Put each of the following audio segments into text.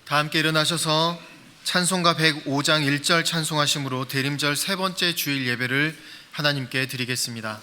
다 함께 일어나셔서 찬송가 105장 1절 찬송하심으로 대림절 세 번째 주일 예배를 하나님께 드리겠습니다.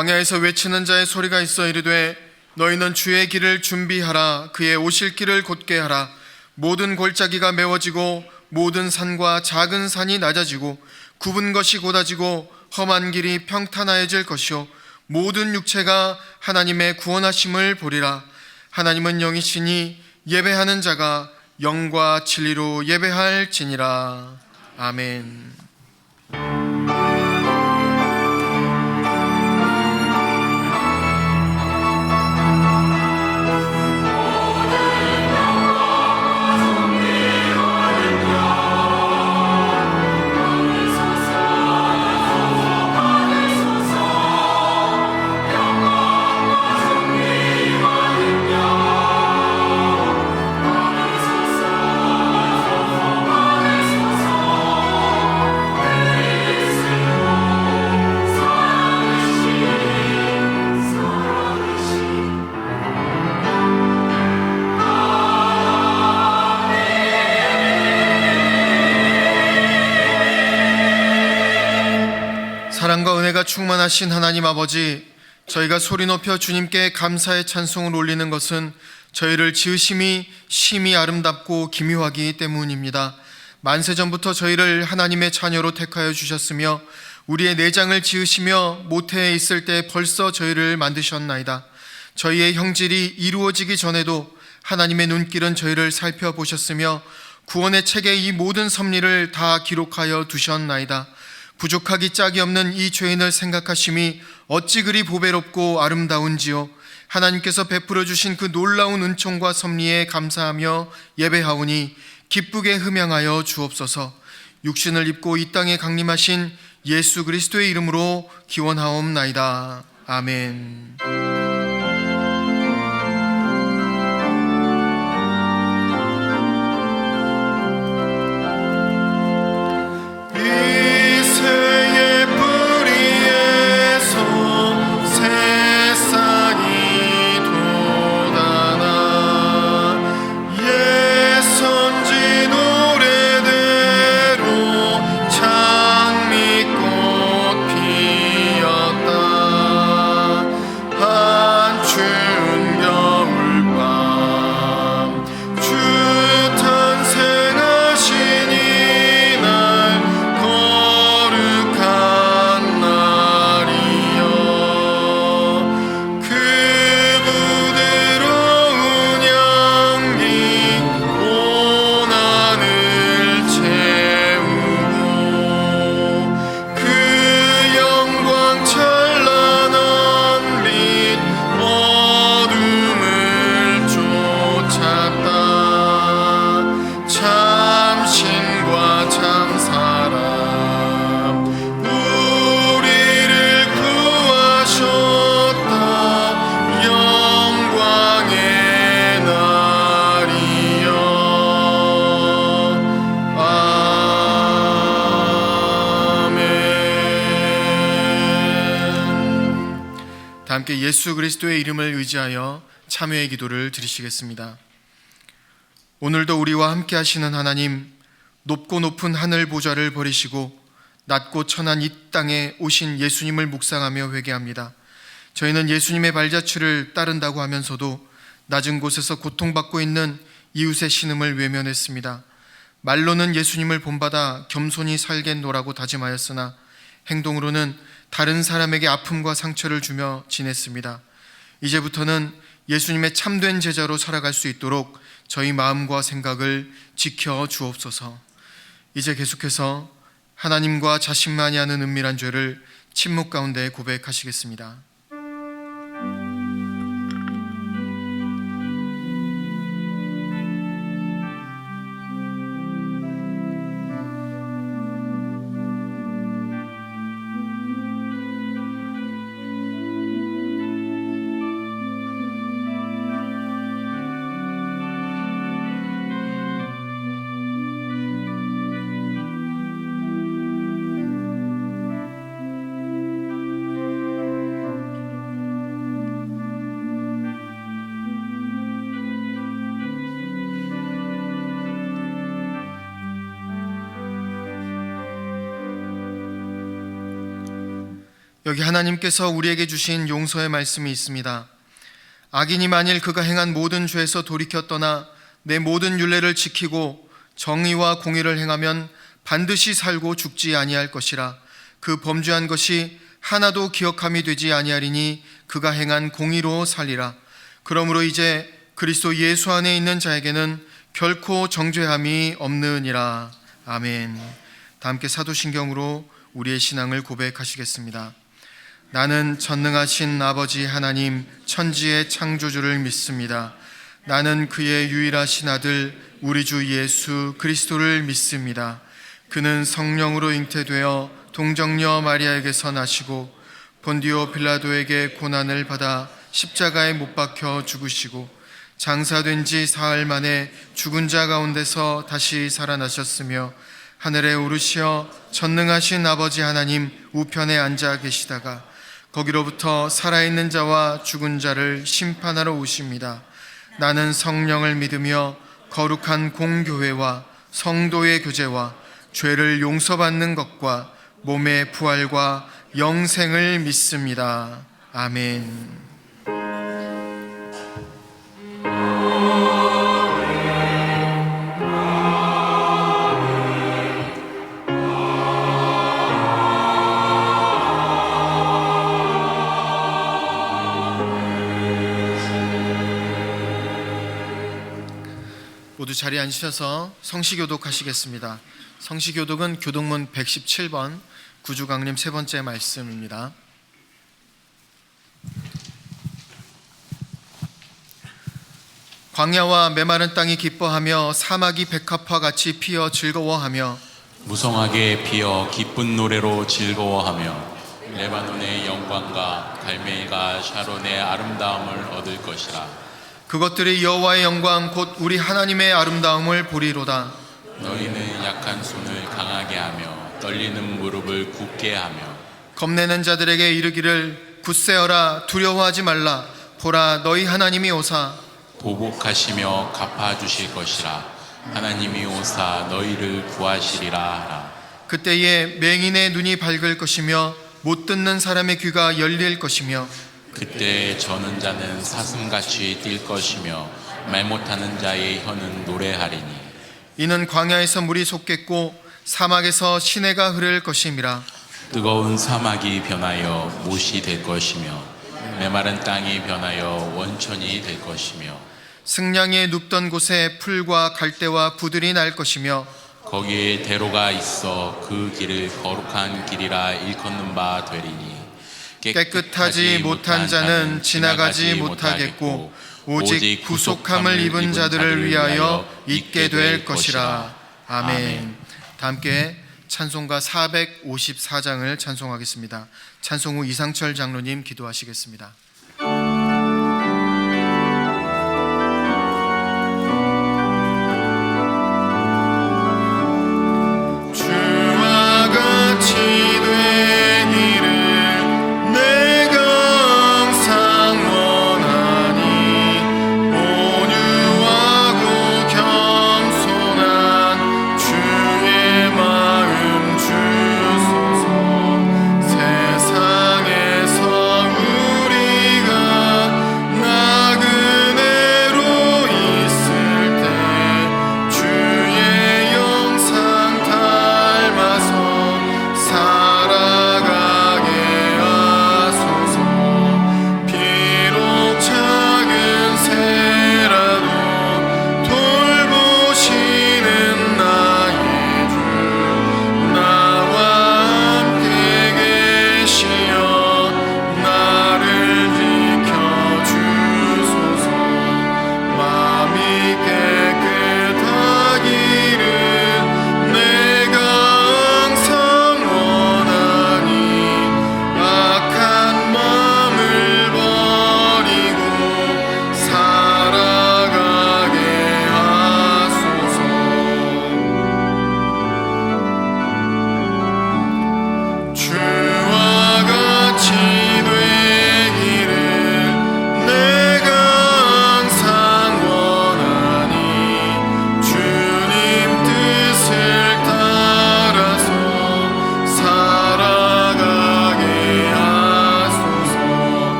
광야에서 외치는 자의 소리가 있어 이르되 너희는 주의 길을 준비하라. 그의 오실 길을 곧게 하라. 모든 골짜기가 메워지고 모든 산과 작은 산이 낮아지고 굽은 것이 곧아지고 험한 길이 평탄하여질 것이요 모든 육체가 하나님의 구원하심을 보리라. 하나님은 영이시니 예배하는 자가 영과 진리로 예배할지니라. 아멘. 사랑과 은혜가 충만하신 하나님 아버지, 저희가 소리 높여 주님께 감사의 찬송을 올리는 것은 저희를 지으심이 심히 아름답고 기묘하기 때문입니다. 만세전부터 저희를 하나님의 자녀로 택하여 주셨으며 우리의 내장을 지으시며 모태에 있을 때 벌써 저희를 만드셨나이다. 저희의 형질이 이루어지기 전에도 하나님의 눈길은 저희를 살펴보셨으며 구원의 책에 이 모든 섭리를 다 기록하여 두셨나이다. 부족하기 짝이 없는 이 죄인을 생각하심이 어찌 그리 보배롭고 아름다운지요. 하나님께서 베풀어 주신 그 놀라운 은총과 섭리에 감사하며 예배하오니 기쁘게 흠양하여 주옵소서. 육신을 입고 이 땅에 강림하신 예수 그리스도의 이름으로 기원하옵나이다. 아멘. 다 함께 예수 그리스도의 이름을 의지하여 참회의 기도를 드리시겠습니다. 오늘도 우리와 함께 하시는 하나님, 높고 높은 하늘 보좌를 버리시고 낮고 천한 이 땅에 오신 예수님을 묵상하며 회개합니다. 저희는 예수님의 발자취를 따른다고 하면서도 낮은 곳에서 고통받고 있는 이웃의 신음을 외면했습니다. 말로는 예수님을 본받아 겸손히 살겠노라고 다짐하였으나 행동으로는 다른 사람에게 아픔과 상처를 주며 지냈습니다. 이제부터는 예수님의 참된 제자로 살아갈 수 있도록 저희 마음과 생각을 지켜 주옵소서. 이제 계속해서 하나님과 자신만이 아는 은밀한 죄를 침묵 가운데 고백하시겠습니다. 여기 하나님께서 우리에게 주신 용서의 말씀이 있습니다. 악인이 만일 그가 행한 모든 죄에서 돌이켜 떠나 내 모든 율례를 지키고 정의와 공의를 행하면 반드시 살고 죽지 아니할 것이라. 그 범죄한 것이 하나도 기억함이 되지 아니하리니 그가 행한 공의로 살리라. 그러므로 이제 그리스도 예수 안에 있는 자에게는 결코 정죄함이 없느니라. 아멘. 다 함께 사도신경으로 우리의 신앙을 고백하시겠습니다. 나는 전능하신 아버지 하나님 천지의 창조주를 믿습니다. 나는 그의 유일하신 아들 우리 주 예수 그리스도를 믿습니다. 그는 성령으로 잉태되어 동정녀 마리아에게서 나시고 본디오 빌라도에게 고난을 받아 십자가에 못 박혀 죽으시고 장사된 지 사흘 만에 죽은 자 가운데서 다시 살아나셨으며 하늘에 오르시어 전능하신 아버지 하나님 우편에 앉아 계시다가 거기로부터 살아있는 자와 죽은 자를 심판하러 오십니다. 나는 성령을 믿으며 거룩한 공교회와 성도의 교제와 죄를 용서받는 것과 몸의 부활과 영생을 믿습니다. 아멘. 모두 자리에 앉으셔서 성시교독 하시겠습니다. 성시교독은 교독문 117번 구주강림 세 번째 말씀입니다. 광야와 메마른 땅이 기뻐하며 사막이 백합화 같이 피어 즐거워하며 무성하게 피어 기쁜 노래로 즐거워하며 레바논의 영광과 갈멜과 샤론의 아름다움을 얻을 것이라. 그것들이 여호와의 영광 곧 우리 하나님의 아름다움을 보리로다. 너희는 약한 손을 강하게 하며 떨리는 무릎을 굳게 하며 겁내는 자들에게 이르기를 굳세어라 두려워하지 말라. 보라 너희 하나님이 오사 보복하시며 갚아주실 것이라. 하나님이 오사 너희를 구하시리라 하라. 그때에 맹인의 눈이 밝을 것이며 못 듣는 사람의 귀가 열릴 것이며 그때 저는 자는 사슴같이 뛸 것이며 말 못하는 자의 혀는 노래하리니 이는 광야에서 물이 솟겠고 사막에서 시내가 흐를 것임이라. 뜨거운 사막이 변하여 못이 될 것이며 메마른 땅이 변하여 원천이 될 것이며 승냥이에 눕던 곳에 풀과 갈대와 부들이 날 것이며 거기에 대로가 있어 그 길을 거룩한 길이라 일컫는 바 되리니 깨끗하지 못한 자는 지나가지 못하겠고 오직 구속함을 입은 자들을 위하여 있게 될 것이라. 아멘. 다 함께 찬송가 454장을 찬송하겠습니다. 찬송 후 이상철 장로님 기도하시겠습니다. 주와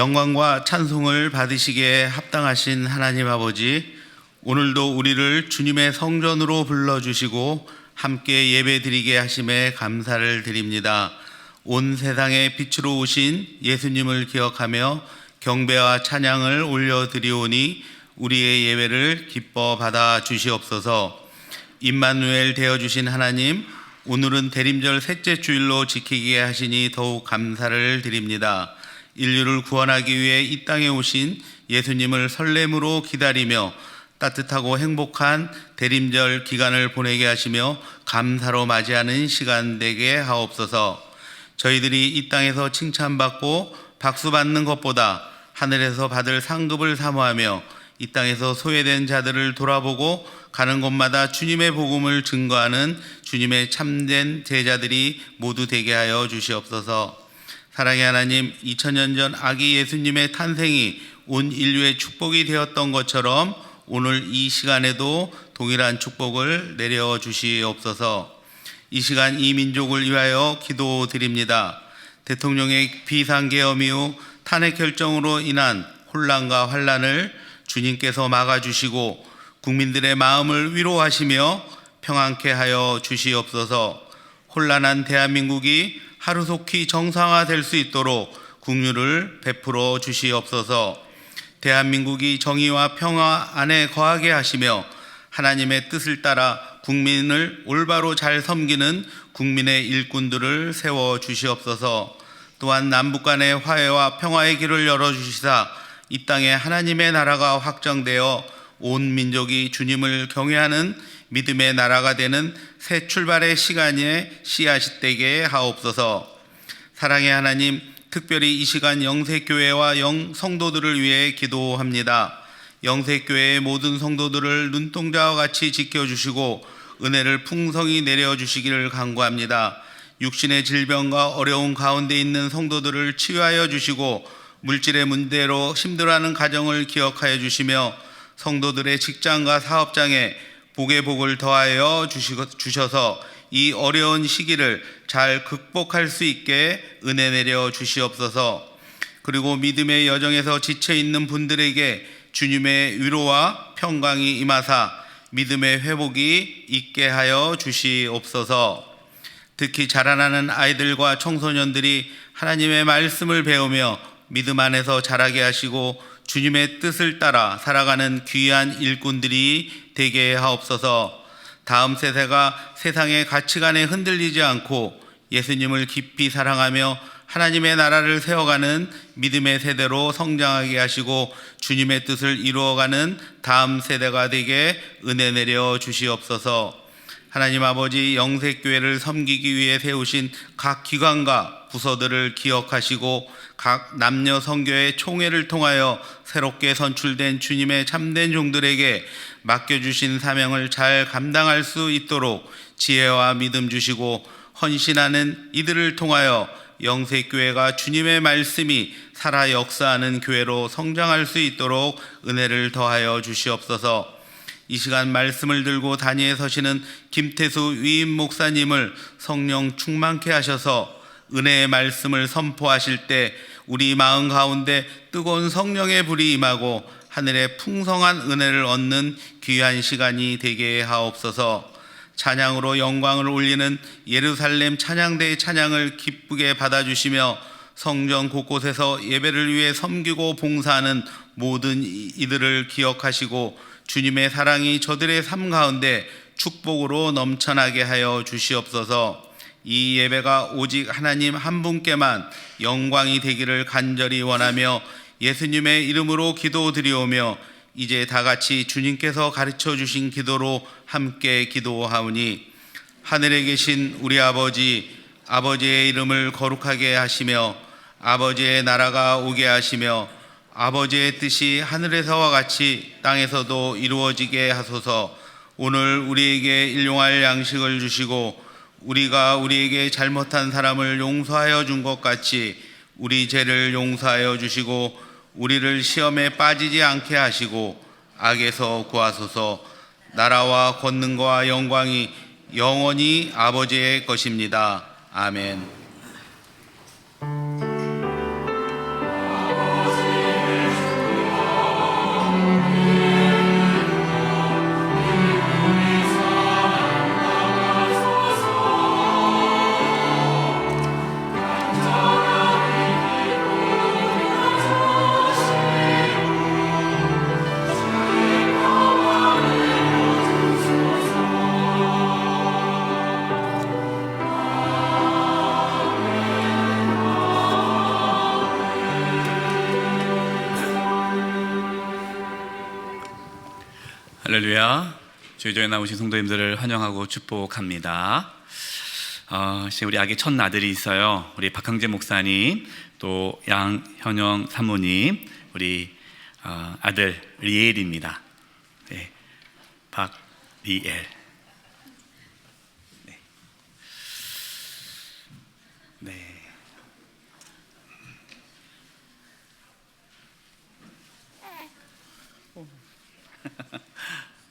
영광과 찬송을 받으시기에 합당하신 하나님 아버지, 오늘도 우리를 주님의 성전으로 불러주시고 함께 예배드리게 하심에 감사를 드립니다. 온 세상의 빛으로 오신 예수님을 기억하며 경배와 찬양을 올려드리오니 우리의 예배를 기뻐 받아 주시옵소서. 임마누엘 되어주신 하나님, 오늘은 대림절 셋째 주일로 지키게 하시니 더욱 감사를 드립니다. 인류를 구원하기 위해 이 땅에 오신 예수님을 설렘으로 기다리며 따뜻하고 행복한 대림절 기간을 보내게 하시며 감사로 맞이하는 시간 되게 하옵소서. 저희들이 이 땅에서 칭찬받고 박수받는 것보다 하늘에서 받을 상급을 사모하며 이 땅에서 소외된 자들을 돌아보고 가는 곳마다 주님의 복음을 증거하는 주님의 참된 제자들이 모두 되게 하여 주시옵소서. 사랑의 하나님, 2000년 전 아기 예수님의 탄생이 온 인류의 축복이 되었던 것처럼 오늘 이 시간에도 동일한 축복을 내려 주시옵소서. 이 시간 이 민족을 위하여 기도드립니다. 대통령의 비상계엄 이후 탄핵 결정으로 인한 혼란과 환란을 주님께서 막아주시고 국민들의 마음을 위로하시며 평안케 하여 주시옵소서. 혼란한 대한민국이 하루속히 정상화될 수 있도록 국류를 베풀어 주시옵소서. 대한민국이 정의와 평화 안에 거하게 하시며 하나님의 뜻을 따라 국민을 올바로 잘 섬기는 국민의 일꾼들을 세워 주시옵소서. 또한 남북 간의 화해와 평화의 길을 열어주시사 이 땅에 하나님의 나라가 확정되어 온 민족이 주님을 경외하는 믿음의 나라가 되는 새 출발의 시간에 씨앗이 되게 하옵소서. 사랑의 하나님, 특별히 이 시간 영세교회와 성도들을 위해 기도합니다. 영세교회의 모든 성도들을 눈동자와 같이 지켜주시고 은혜를 풍성히 내려주시기를 간구합니다. 육신의 질병과 어려운 가운데 있는 성도들을 치유하여 주시고 물질의 문제로 힘들어하는 가정을 기억하여 주시며 성도들의 직장과 사업장에 복의 복을 더하여 주셔서 이 어려운 시기를 잘 극복할 수 있게 은혜 내려 주시옵소서. 그리고 믿음의 여정에서 지쳐있는 분들에게 주님의 위로와 평강이 임하사 믿음의 회복이 있게 하여 주시옵소서. 특히 자라나는 아이들과 청소년들이 하나님의 말씀을 배우며 믿음 안에서 자라게 하시고 주님의 뜻을 따라 살아가는 귀한 일꾼들이 되게 하옵소서. 다음 세대가 세상의 가치관에 흔들리지 않고 예수님을 깊이 사랑하며 하나님의 나라를 세워가는 믿음의 세대로 성장하게 하시고 주님의 뜻을 이루어가는 다음 세대가 되게 은혜 내려 주시옵소서. 하나님 아버지, 영세교회를 섬기기 위해 세우신 각 기관과 부서들을 기억하시고 각 남녀 선교의 총회를 통하여 새롭게 선출된 주님의 참된 종들에게 맡겨주신 사명을 잘 감당할 수 있도록 지혜와 믿음 주시고 헌신하는 이들을 통하여 영세교회가 주님의 말씀이 살아 역사하는 교회로 성장할 수 있도록 은혜를 더하여 주시옵소서. 이 시간 말씀을 들고 단위에 서시는 김태수 위임 목사님을 성령 충만케 하셔서 은혜의 말씀을 선포하실 때 우리 마음 가운데 뜨거운 성령의 불이 임하고 하늘의 풍성한 은혜를 얻는 귀한 시간이 되게 하옵소서. 찬양으로 영광을 올리는 예루살렘 찬양대의 찬양을 기쁘게 받아주시며 성전 곳곳에서 예배를 위해 섬기고 봉사하는 모든 이들을 기억하시고 주님의 사랑이 저들의 삶 가운데 축복으로 넘쳐나게 하여 주시옵소서. 이 예배가 오직 하나님 한 분께만 영광이 되기를 간절히 원하며 예수님의 이름으로 기도드리오며 이제 다 같이 주님께서 가르쳐 주신 기도로 함께 기도하오니 하늘에 계신 우리 아버지, 아버지의 이름을 거룩하게 하시며 아버지의 나라가 오게 하시며 아버지의 뜻이 하늘에서와 같이 땅에서도 이루어지게 하소서. 오늘 우리에게 일용할 양식을 주시고 우리가 우리에게 잘못한 사람을 용서하여 준 것 같이 우리 죄를 용서하여 주시고 우리를 시험에 빠지지 않게 하시고 악에서 구하소서. 나라와 권능과 영광이 영원히 아버지의 것입니다. 아멘. 할렐루야. 주의조에 나오신 성도님들을 환영하고 축복합니다. 지금 우리 아기 첫 아들이 있어요. 우리 박항재 목사님, 또 양현영 사모님, 우리 아들 리엘입니다. 네, 박리엘. 네. 네.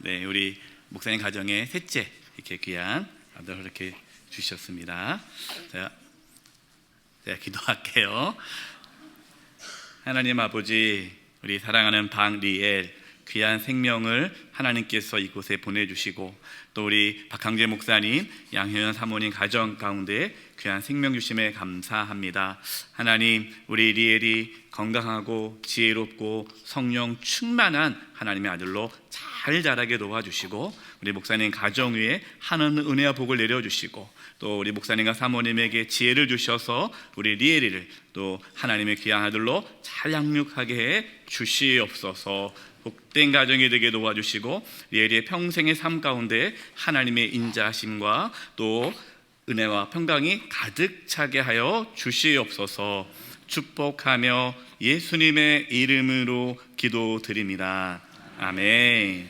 네, 우리 목사님 가정의 셋째 이렇게 귀한 아들을 이렇게 주셨습니다. 제가 기도할게요. 하나님 아버지, 우리 사랑하는 박리엘 귀한 생명을 하나님께서 이곳에 보내주시고, 또 우리 박항재 목사님, 양효연 사모님 가정 가운데 귀한 생명 주심에 감사합니다. 하나님, 우리 리엘이 건강하고 지혜롭고 성령 충만한 하나님의 아들로 잘 자라게 도와주시고, 우리 목사님 가정 위에 하나님 은혜와 복을 내려주시고, 또 우리 목사님과 사모님에게 지혜를 주셔서 우리 리엘이를 또 하나님의 귀한 아들로 잘 양육하게 해 주시옵소서. 복된 가정이 되게 도와주시고, 리엘이의 평생의 삶 가운데 하나님의 인자하심과 또 은혜와 평강이 가득 차게 하여 주시옵소서. 축복하며 예수님의 이름으로 기도드립니다. 아멘.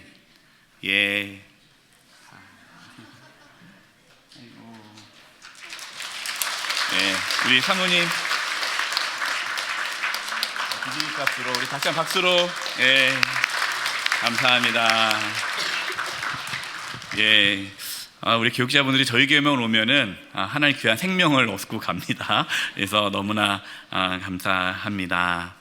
예. 네, 우리 사모님 비디값으로 우리 다시 한번 박수로. 예, 감사합니다. 예, 우리 교육자분들이 저희 교회만 오면은 하나님 귀한 생명을 얻고 갑니다. 그래서 너무나 감사합니다.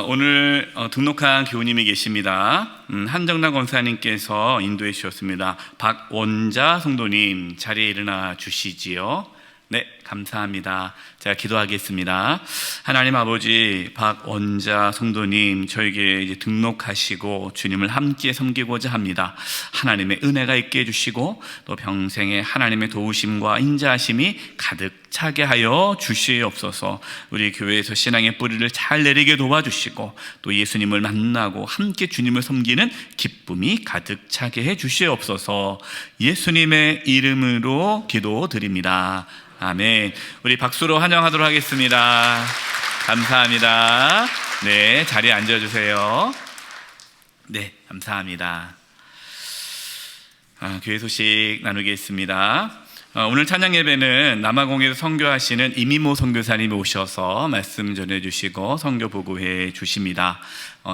오늘 등록한 교우님이 계십니다. 한정남 권사님께서 인도해 주셨습니다. 박원자 성도님, 자리에 일어나 주시지요. 네, 감사합니다. 제가 기도하겠습니다. 하나님 아버지, 박원자 성도님 저에게 이제 등록하시고 주님을 함께 섬기고자 합니다. 하나님의 은혜가 있게 해주시고, 또 평생에 하나님의 도우심과 인자하심이 가득 차게 하여 주시옵소서. 우리 교회에서 신앙의 뿌리를 잘 내리게 도와주시고, 또 예수님을 만나고 함께 주님을 섬기는 기쁨이 가득 차게 해 주시옵소서. 예수님의 이름으로 기도드립니다. 아멘. 우리 박수로 환영하도록 하겠습니다. 감사합니다. 네, 자리에 앉아주세요. 네, 감사합니다. 교회 소식 나누겠습니다. 오늘 찬양 예배는 남아공에서 선교하시는 이미모 선교사님이 오셔서 말씀 전해주시고 선교 보고해 주십니다.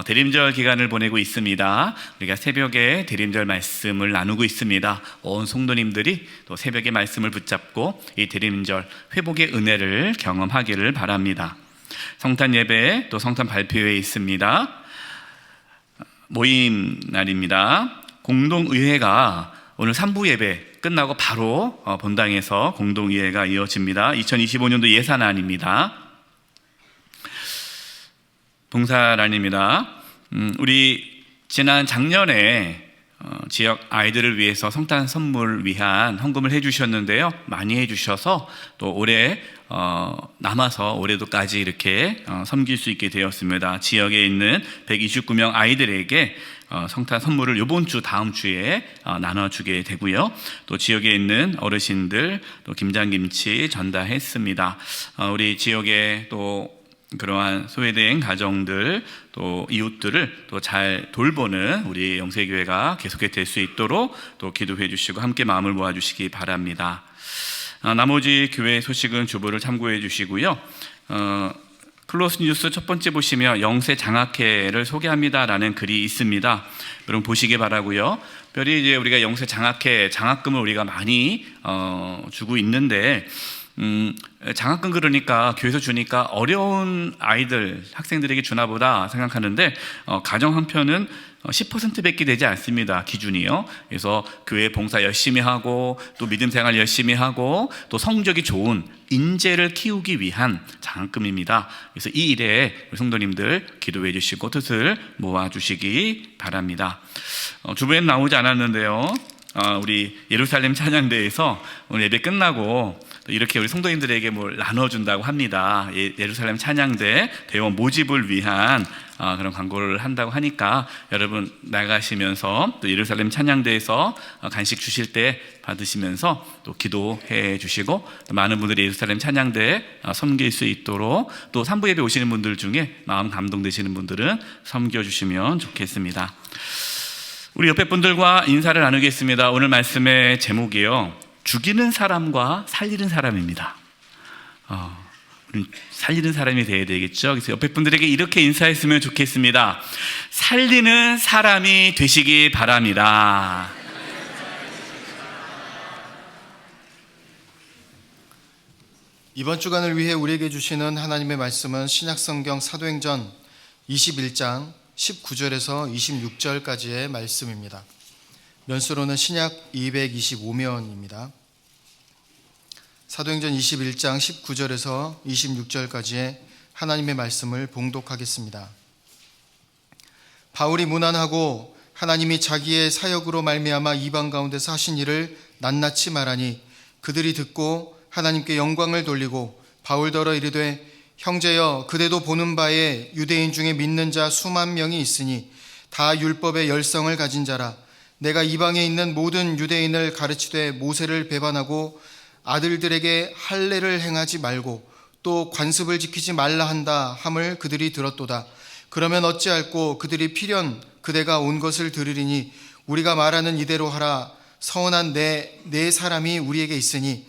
대림절 기간을 보내고 있습니다. 우리가 새벽에 대림절 말씀을 나누고 있습니다. 온 성도님들이 또 새벽에 말씀을 붙잡고 이 대림절 회복의 은혜를 경험하기를 바랍니다. 성탄 예배 또 성탄 발표회 있습니다. 모임 날입니다. 공동의회가 오늘 3부 예배 끝나고 바로 본당에서 공동의회가 이어집니다. 2025년도 예산안입니다. 봉사란입니다. 우리 지난 작년에 지역 아이들을 위해서 성탄 선물 위한 헌금을 해주셨는데요. 많이 해주셔서 또 올해 남아서 올해도까지 이렇게 섬길 수 있게 되었습니다. 지역에 있는 129명 아이들에게 성탄 선물을 이번 주 다음 주에 나눠주게 되고요. 또 지역에 있는 어르신들 또 김장김치 전달했습니다. 우리 지역에 또 그러한 소외된 가정들 또 이웃들을 또 잘 돌보는 우리 영세교회가 계속해 될 수 있도록 또 기도해 주시고 함께 마음을 모아 주시기 바랍니다. 나머지 교회 소식은 주보를 참고해 주시고요. 클로스 뉴스 첫 번째 보시면 영세 장학회를 소개합니다라는 글이 있습니다. 여러분 보시기 바라고요. 별이 이제 우리가 영세 장학회 장학금을 우리가 많이 주고 있는데 장학금 그러니까 교회에서 주니까 어려운 아이들 학생들에게 주나 보다 생각하는데 가정 한 편은 10%밖에 되지 않습니다. 기준이요. 그래서 교회 봉사 열심히 하고 또 믿음 생활 열심히 하고 또 성적이 좋은 인재를 키우기 위한 장학금입니다. 그래서 이 일에 우리 성도님들 기도해 주시고 뜻을 모아주시기 바랍니다. 주부에는 나오지 않았는데요. 우리 예루살렘 찬양대에서 오늘 예배 끝나고 이렇게 우리 성도님들에게 뭘 나눠준다고 합니다. 예루살렘 찬양대 대원 모집을 위한 그런 광고를 한다고 하니까 여러분 나가시면서 또 예루살렘 찬양대에서 간식 주실 때 받으시면서 또 기도해 주시고 또 많은 분들이 예루살렘 찬양대에 섬길 수 있도록 또 3부 예배 오시는 분들 중에 마음 감동되시는 분들은 섬겨주시면 좋겠습니다. 우리 옆에 분들과 인사를 나누겠습니다. 오늘 말씀의 제목이요, 죽이는 사람과 살리는 사람입니다. 우리 살리는 사람이 되어야 되겠죠. 그래서 옆에 분들에게 이렇게 인사했으면 좋겠습니다. 살리는 사람이 되시기 바랍니다. 이번 주간을 위해 우리에게 주시는 하나님의 말씀은 신약성경 사도행전 21장 19절에서 26절까지의 말씀입니다. 면수로는 신약 225면입니다. 사도행전 21장 19절에서 26절까지의 하나님의 말씀을 봉독하겠습니다. 바울이 문안하고 하나님이 자기의 사역으로 말미암아 이방 가운데서 하신 일을 낱낱이 말하니 그들이 듣고 하나님께 영광을 돌리고 바울더러 이르되 형제여 그대도 보는 바에 유대인 중에 믿는 자 수만 명이 있으니 다 율법의 열성을 가진 자라. 내가 이방에 있는 모든 유대인을 가르치되 모세를 배반하고 아들들에게 할례를 행하지 말고 또 관습을 지키지 말라 한다 함을 그들이 들었도다. 그러면 어찌할꼬 그들이 필연 그대가 온 것을 들으리니 우리가 말하는 이대로 하라. 서운한 네 사람이 우리에게 있으니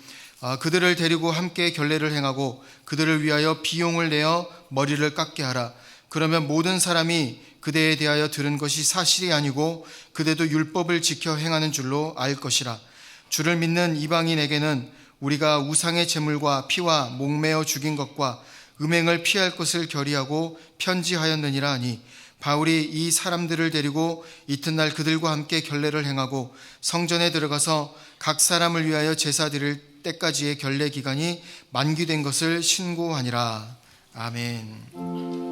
그들을 데리고 함께 결례를 행하고 그들을 위하여 비용을 내어 머리를 깎게 하라. 그러면 모든 사람이 그대에 대하여 들은 것이 사실이 아니고 그대도 율법을 지켜 행하는 줄로 알 것이라. 주를 믿는 이방인에게는 우리가 우상의 제물과 피와 목매어 죽인 것과 음행을 피할 것을 결의하고 편지하였느니라 하니 바울이 이 사람들을 데리고 이튿날 그들과 함께 결례를 행하고 성전에 들어가서 각 사람을 위하여 제사 드릴 때까지의 결례 기간이 만기된 것을 신고하니라. 아멘.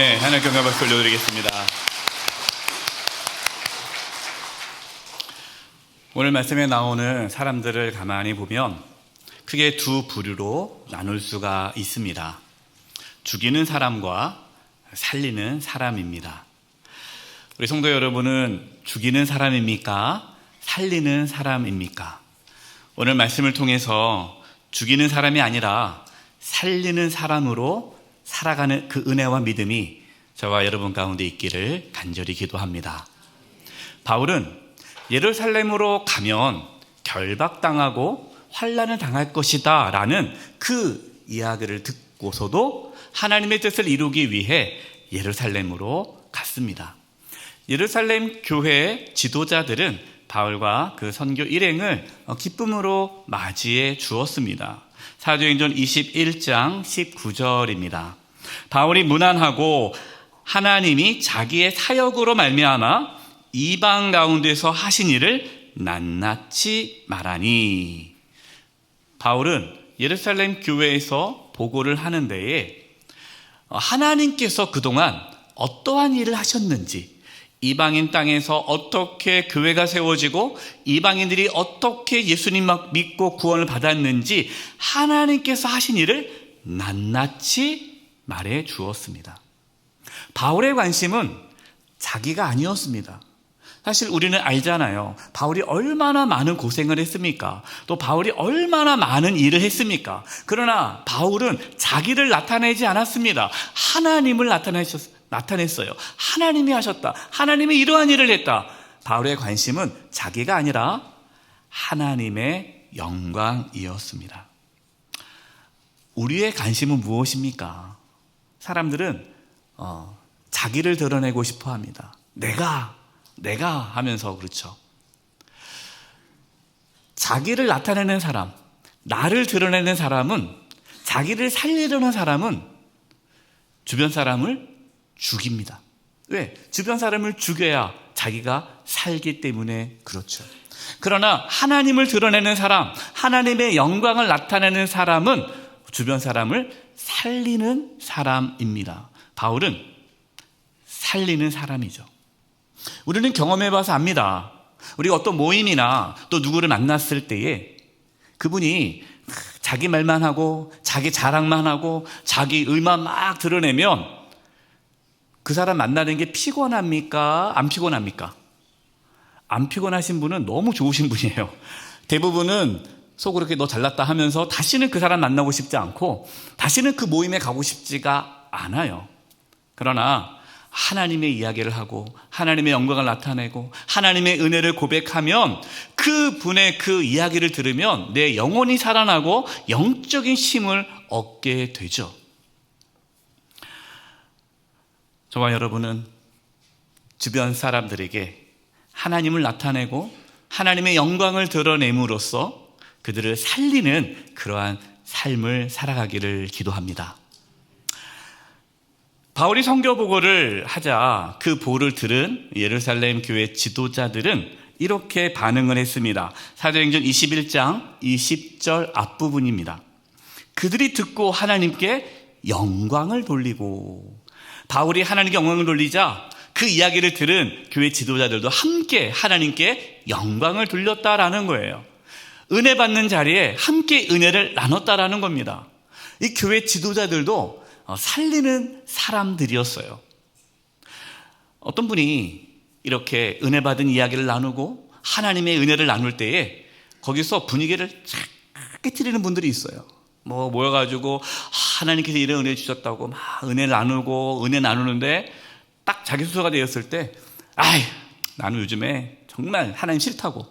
네, 하나님께 영광 박수 올려드리겠습니다. 오늘 말씀에 나오는 사람들을 가만히 보면 크게 두 부류로 나눌 수가 있습니다. 죽이는 사람과 살리는 사람입니다. 우리 성도 여러분은 죽이는 사람입니까? 살리는 사람입니까? 오늘 말씀을 통해서 죽이는 사람이 아니라 살리는 사람으로 살아가는 그 은혜와 믿음이 저와 여러분 가운데 있기를 간절히 기도합니다. 바울은 예루살렘으로 가면 결박당하고 환난을 당할 것이다 라는 그 이야기를 듣고서도 하나님의 뜻을 이루기 위해 예루살렘으로 갔습니다. 예루살렘 교회의 지도자들은 바울과 그 선교 일행을 기쁨으로 맞이해 주었습니다. 사도행전 21장 19절입니다. 바울이 문안하고 하나님이 자기의 사역으로 말미암아 이방 가운데서 하신 일을 낱낱이 말하니. 바울은 예루살렘 교회에서 보고를 하는 데에 하나님께서 그동안 어떠한 일을 하셨는지, 이방인 땅에서 어떻게 교회가 세워지고 이방인들이 어떻게 예수님 믿고 구원을 받았는지 하나님께서 하신 일을 낱낱이 말해 주었습니다. 바울의 관심은 자기가 아니었습니다. 사실 우리는 알잖아요. 바울이 얼마나 많은 고생을 했습니까? 또 바울이 얼마나 많은 일을 했습니까? 그러나 바울은 자기를 나타내지 않았습니다. 하나님을 나타냈어요. 하나님이 하셨다. 하나님이 이러한 일을 했다. 바울의 관심은 자기가 아니라 하나님의 영광이었습니다. 우리의 관심은 무엇입니까? 사람들은 자기를 드러내고 싶어 합니다. 내가 하면서 그렇죠. 자기를 나타내는 사람, 나를 드러내는 사람은, 자기를 살리려는 사람은 주변 사람을 죽입니다. 왜? 주변 사람을 죽여야 자기가 살기 때문에 그렇죠. 그러나 하나님을 드러내는 사람, 하나님의 영광을 나타내는 사람은 주변 사람을 살리는 사람입니다. 바울은 살리는 사람이죠. 우리는 경험해봐서 압니다. 우리가 어떤 모임이나 또 누구를 만났을 때에 그분이 자기 말만 하고 자기 자랑만 하고 자기 의만 막 드러내면 그 사람 만나는 게 피곤합니까? 안 피곤합니까? 안 피곤하신 분은 너무 좋으신 분이에요. 대부분은 속으로 이렇게 너 잘났다 하면서 다시는 그 사람 만나고 싶지 않고 다시는 그 모임에 가고 싶지가 않아요. 그러나 하나님의 이야기를 하고 하나님의 영광을 나타내고 하나님의 은혜를 고백하면 그 분의 그 이야기를 들으면 내 영혼이 살아나고 영적인 힘을 얻게 되죠. 저와 여러분은 주변 사람들에게 하나님을 나타내고 하나님의 영광을 드러냄으로써 그들을 살리는 그러한 삶을 살아가기를 기도합니다. 바울이 선교 보고를 하자 그 보를 들은 예루살렘 교회 지도자들은 이렇게 반응을 했습니다. 사도행전 21장 20절 앞부분입니다. 그들이 듣고 하나님께 영광을 돌리고, 바울이 하나님께 영광을 돌리자 그 이야기를 들은 교회 지도자들도 함께 하나님께 영광을 돌렸다라는 거예요. 은혜 받는 자리에 함께 은혜를 나눴다라는 겁니다. 이 교회 지도자들도 살리는 사람들이었어요. 어떤 분이 이렇게 은혜 받은 이야기를 나누고 하나님의 은혜를 나눌 때에 거기서 분위기를 쫙 깨트리는 분들이 있어요. 모여가지고 하나님께서 이런 은혜 주셨다고 막 은혜 나누고 은혜 나누는데 딱 자기 수소가 되었을 때 나는 요즘에 정말 하나님 싫다고,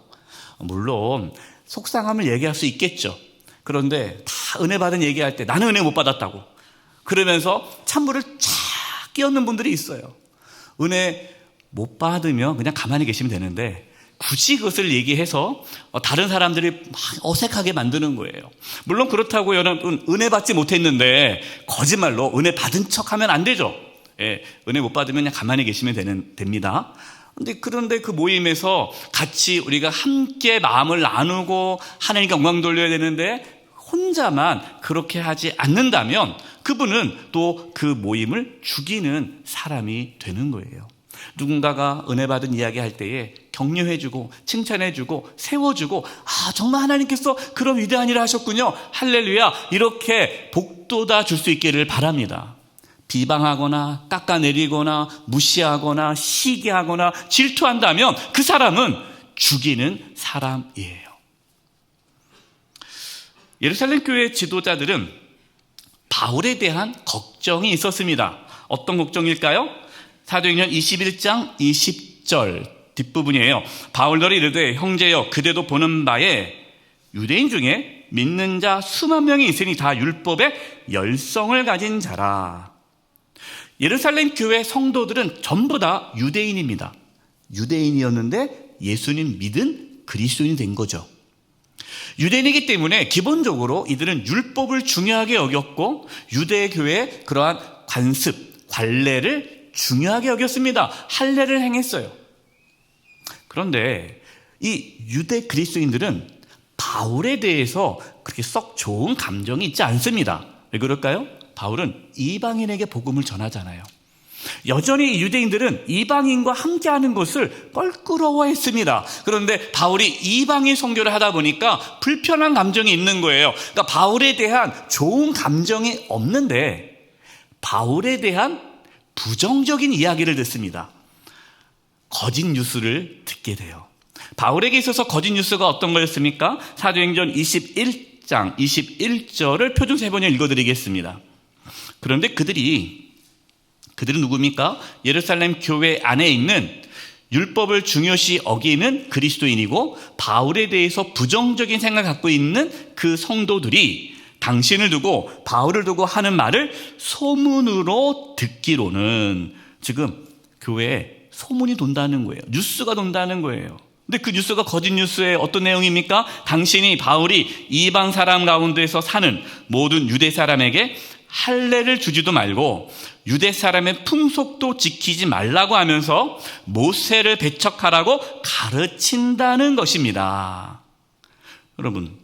물론 속상함을 얘기할 수 있겠죠. 그런데 다 은혜 받은 얘기할 때 나는 은혜 못 받았다고 그러면서 찬물을 쫙 끼얹는 분들이 있어요. 은혜 못 받으면 그냥 가만히 계시면 되는데 굳이 그것을 얘기해서 다른 사람들이 막 어색하게 만드는 거예요. 물론 그렇다고 여러분 은혜 받지 못했는데 거짓말로 은혜 받은 척하면 안 되죠. 예, 은혜 못 받으면 그냥 가만히 계시면 됩니다. 그런데 그 모임에서 같이 우리가 함께 마음을 나누고 하나님께 영광 돌려야 되는데 혼자만 그렇게 하지 않는다면 그분은 또 그 모임을 죽이는 사람이 되는 거예요. 누군가가 은혜 받은 이야기 할 때에 격려해주고 칭찬해주고 세워주고 정말 하나님께서 그런 위대한 일을 하셨군요, 할렐루야, 이렇게 복돋아 줄 수 있기를 바랍니다. 비방하거나 깎아내리거나 무시하거나 시기하거나 질투한다면 그 사람은 죽이는 사람이에요. 예루살렘 교회 지도자들은 바울에 대한 걱정이 있었습니다. 어떤 걱정일까요? 사도행전 21장 20절 뒷부분이에요. 바울들이 이르되 형제여 그대도 보는 바에 유대인 중에 믿는 자 수만 명이 있으니 다 율법의 열성을 가진 자라. 예루살렘 교회 성도들은 전부 다 유대인입니다. 유대인이었는데 예수님 믿은 그리스도인이 된 거죠. 유대인이기 때문에 기본적으로 이들은 율법을 중요하게 여겼고 유대교회의 그러한 관습, 관례를 중요하게 여겼습니다. 할례를 행했어요. 그런데 이 유대 그리스도인들은 바울에 대해서 그렇게 썩 좋은 감정이 있지 않습니다. 왜 그럴까요? 바울은 이방인에게 복음을 전하잖아요. 여전히 유대인들은 이방인과 함께하는 것을 껄끄러워했습니다. 그런데 바울이 이방인 선교를 하다 보니까 불편한 감정이 있는 거예요. 그러니까 바울에 대한 좋은 감정이 없는데 바울에 대한 부정적인 이야기를 듣습니다. 거짓 뉴스를 듣게 돼요. 바울에게 있어서 거짓 뉴스가 어떤 거였습니까? 사도행전 21장 21절을 표준 세번역 읽어드리겠습니다. 그런데 그들은 누굽니까? 예루살렘 교회 안에 있는 율법을 중요시 어기는 그리스도인이고 바울에 대해서 부정적인 생각을 갖고 있는 그 성도들이 당신을 두고 바울을 두고 하는 말을 소문으로 듣기로는, 지금 교회에 소문이 돈다는 거예요. 뉴스가 돈다는 거예요. 근데 그 뉴스가 거짓 뉴스의 어떤 내용입니까? 바울이 이방 사람 가운데서 사는 모든 유대 사람에게 할례를 주지도 말고 유대 사람의 풍속도 지키지 말라고 하면서 모세를 배척하라고 가르친다는 것입니다. 여러분,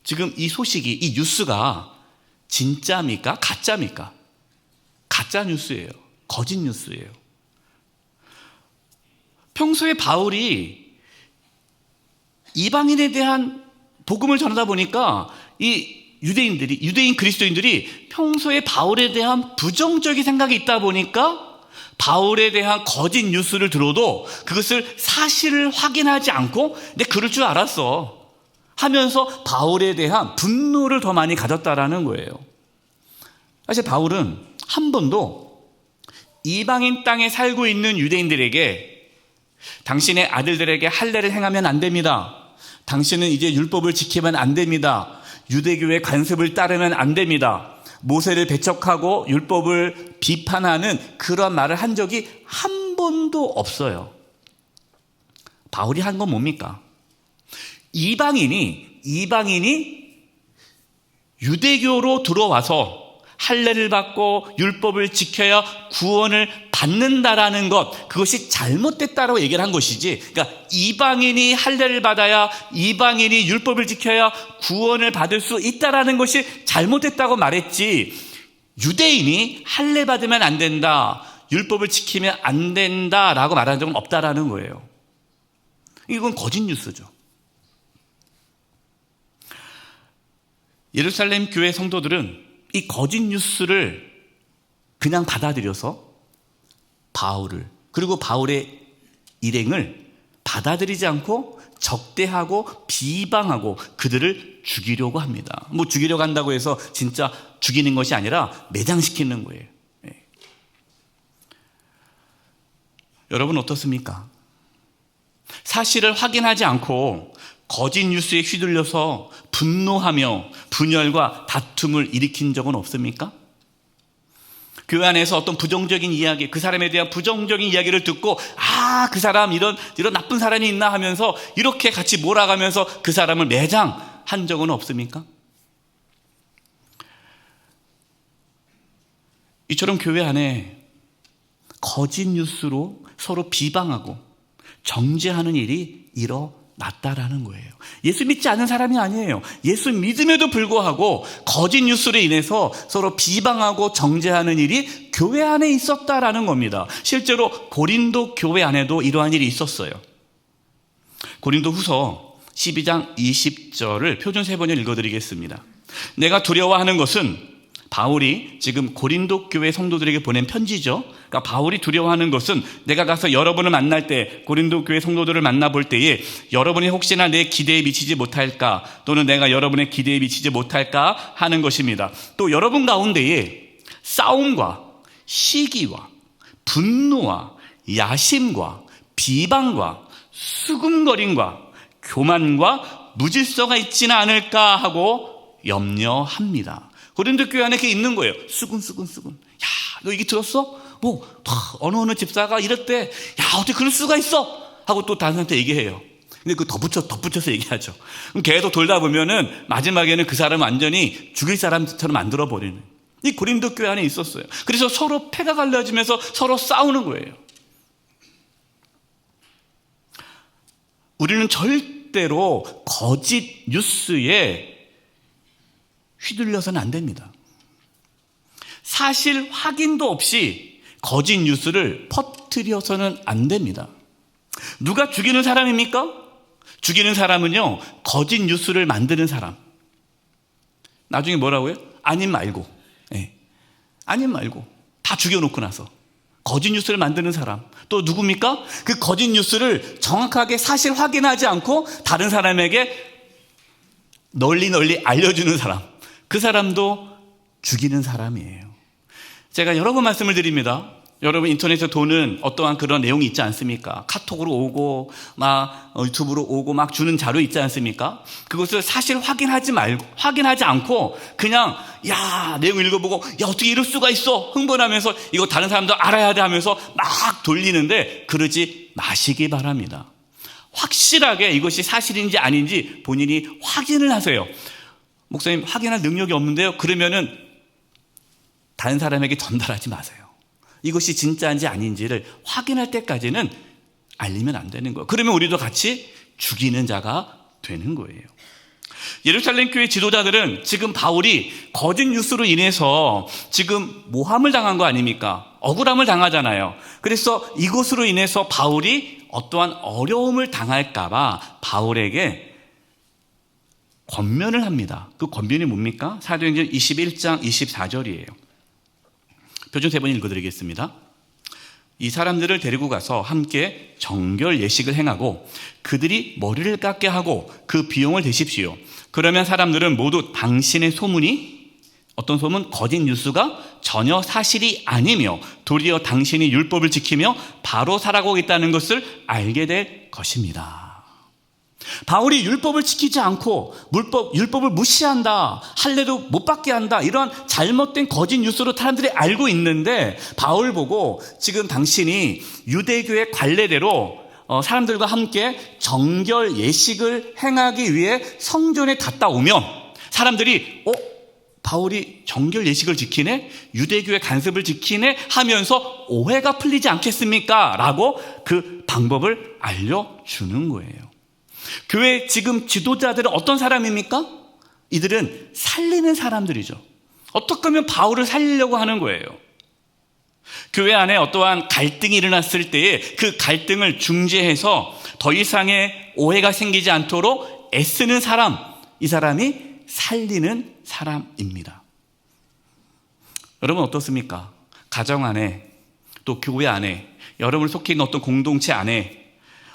지금 이 소식이, 이 뉴스가 진짜입니까? 가짜입니까? 가짜 뉴스예요. 거짓 뉴스예요. 평소에 바울이 이방인에 대한 복음을 전하다 보니까 이 유대인 그리스도인들이 평소에 바울에 대한 부정적인 생각이 있다 보니까 바울에 대한 거짓 뉴스를 들어도 그것을 사실을 확인하지 않고 근데 그럴 줄 알았어 하면서 바울에 대한 분노를 더 많이 가졌다라는 거예요. 사실 바울은 한 번도 이방인 땅에 살고 있는 유대인들에게 당신의 아들들에게 할례를 행하면 안 됩니다. 당신은 이제 율법을 지키면 안 됩니다. 유대교의 관습을 따르면 안 됩니다. 모세를 배척하고 율법을 비판하는 그런 말을 한 적이 한 번도 없어요. 바울이 한 건 뭡니까? 이방인이 유대교로 들어와서 할례를 받고 율법을 지켜야 구원을 받는다라는 것, 그것이 잘못됐다라고 얘기를 한 것이지, 그러니까 이방인이 할례를 받아야, 이방인이 율법을 지켜야 구원을 받을 수 있다라는 것이 잘못됐다고 말했지, 유대인이 할례 받으면 안 된다, 율법을 지키면 안 된다라고 말한 적은 없다라는 거예요. 이건 거짓 뉴스죠. 예루살렘 교회 성도들은 이 거짓 뉴스를 그냥 받아들여서 바울을, 그리고 바울의 일행을 받아들이지 않고 적대하고 비방하고 그들을 죽이려고 합니다. 뭐 죽이려고 한다고 해서 진짜 죽이는 것이 아니라 매장시키는 거예요. 네. 여러분 어떻습니까? 사실을 확인하지 않고 거짓 뉴스에 휘둘려서 분노하며 분열과 다툼을 일으킨 적은 없습니까? 교회 안에서 어떤 부정적인 이야기, 그 사람에 대한 부정적인 이야기를 듣고 그 사람 이런 나쁜 사람이 있나 하면서 이렇게 같이 몰아가면서 그 사람을 매장한 적은 없습니까? 이처럼 교회 안에 거짓 뉴스로 서로 비방하고 정죄하는 일이 낫다라는 거예요. 예수 믿지 않는 사람이 아니에요. 예수 믿음에도 불구하고 거짓 뉴스로 인해서 서로 비방하고 정죄하는 일이 교회 안에 있었다라는 겁니다. 실제로 고린도 교회 안에도 이러한 일이 있었어요. 고린도 후서 12장 20절을 표준 세번역 읽어드리겠습니다. 내가 두려워하는 것은, 바울이 지금 고린도 교회 성도들에게 보낸 편지죠. 그러니까 바울이 두려워하는 것은, 내가 가서 여러분을 만날 때, 고린도 교회 성도들을 만나볼 때에 여러분이 혹시나 내 기대에 미치지 못할까, 또는 내가 여러분의 기대에 미치지 못할까 하는 것입니다. 또 여러분 가운데에 싸움과 시기와 분노와 야심과 비방과 수군거림과 교만과 무질서가 있지는 않을까 하고 염려합니다. 고린도 교회 안에 그게 있는 거예요. 수군. 야, 너 이게 들었어? 어느 집사가 이랬대. 야, 어떻게 그럴 수가 있어? 하고 또 다른 사람한테 얘기해요. 근데 그 덧붙여서 얘기하죠. 그럼 계속 돌다 보면은 마지막에는 그 사람 완전히 죽일 사람처럼 만들어 버리는. 이 고린도 교회 안에 있었어요. 그래서 서로 패가 갈라지면서 서로 싸우는 거예요. 우리는 절대로 거짓 뉴스에 휘둘려서는 안 됩니다. 사실 확인도 없이 거짓 뉴스를 퍼뜨려서는 안 됩니다. 누가 죽이는 사람입니까? 죽이는 사람은요, 거짓 뉴스를 만드는 사람. 나중에 뭐라고요? 아님 말고. 아님 말고. 다 죽여놓고 나서. 거짓 뉴스를 만드는 사람. 또 누굽니까? 그 거짓 뉴스를 정확하게 사실 확인하지 않고 다른 사람에게 널리 알려주는 사람. 그 사람도 죽이는 사람이에요. 제가 여러 번 말씀을 드립니다. 여러분 인터넷에 도는 어떠한 그런 내용이 있지 않습니까? 카톡으로 오고 막 유튜브로 오고 막 주는 자료 있지 않습니까? 그것을 사실 확인하지 않고 그냥 내용 읽어보고 어떻게 이럴 수가 있어 흥분하면서 이거 다른 사람도 알아야 돼 하면서 막 돌리는데 그러지 마시기 바랍니다. 확실하게 이것이 사실인지 아닌지 본인이 확인을 하세요. 목사님 확인할 능력이 없는데요. 그러면은 다른 사람에게 전달하지 마세요. 이것이 진짜인지 아닌지를 확인할 때까지는 알리면 안 되는 거예요. 그러면 우리도 같이 죽이는 자가 되는 거예요. 예루살렘 교회 지도자들은 지금 바울이 거짓 뉴스로 인해서 지금 모함을 당한 거 아닙니까? 억울함을 당하잖아요. 그래서 이것으로 인해서 바울이 어떠한 어려움을 당할까 봐 바울에게 권면을 합니다. 그 권면이 뭡니까? 사도행전 21장 24절이에요. 표준 세 번 읽어드리겠습니다. 이 사람들을 데리고 가서 함께 정결 예식을 행하고 그들이 머리를 깎게 하고 그 비용을 대십시오. 그러면 사람들은 모두 당신의 소문이, 어떤 소문? 거짓 뉴스가 전혀 사실이 아니며 도리어 당신이 율법을 지키며 바로 살아가고 있다는 것을 알게 될 것입니다. 바울이 율법을 지키지 않고 율법을 무시한다, 할례도 못 받게 한다, 이런 잘못된 거짓 뉴스로 사람들이 알고 있는데 바울 보고 지금 당신이 유대교의 관례대로 사람들과 함께 정결 예식을 행하기 위해 성전에 갔다 오면 사람들이 바울이 정결 예식을 지키네? 유대교의 간섭을 지키네? 하면서 오해가 풀리지 않겠습니까? 라고 그 방법을 알려주는 거예요. 교회 지금 지도자들은 어떤 사람입니까? 이들은 살리는 사람들이죠. 어떻게 하면 바울을 살리려고 하는 거예요. 교회 안에 어떠한 갈등이 일어났을 때에 그 갈등을 중재해서 더 이상의 오해가 생기지 않도록 애쓰는 사람, 이 사람이 살리는 사람입니다. 여러분 어떻습니까? 가정 안에, 또 교회 안에, 여러분을 속해 있는 어떤 공동체 안에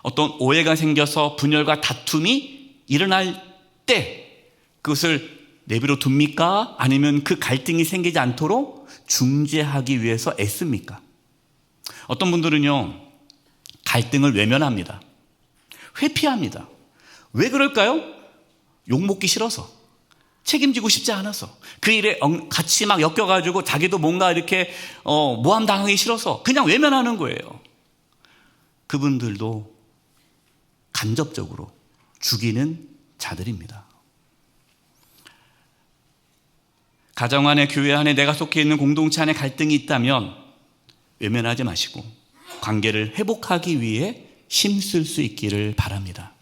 어떤 오해가 생겨서 분열과 다툼이 일어날 때 그것을 내버려 둡니까? 아니면 그 갈등이 생기지 않도록 중재하기 위해서 애씁니까? 어떤 분들은요, 갈등을 외면합니다. 회피합니다. 왜 그럴까요? 욕먹기 싫어서, 책임지고 싶지 않아서, 그 일에 같이 막 엮여가지고 자기도 뭔가 이렇게 모함당하기 싫어서 그냥 외면하는 거예요. 그분들도 간접적으로 죽이는 자들입니다. 가정 안에, 교회 안에, 내가 속해 있는 공동체 안에 갈등이 있다면 외면하지 마시고 관계를 회복하기 위해 힘쓸 수 있기를 바랍니다.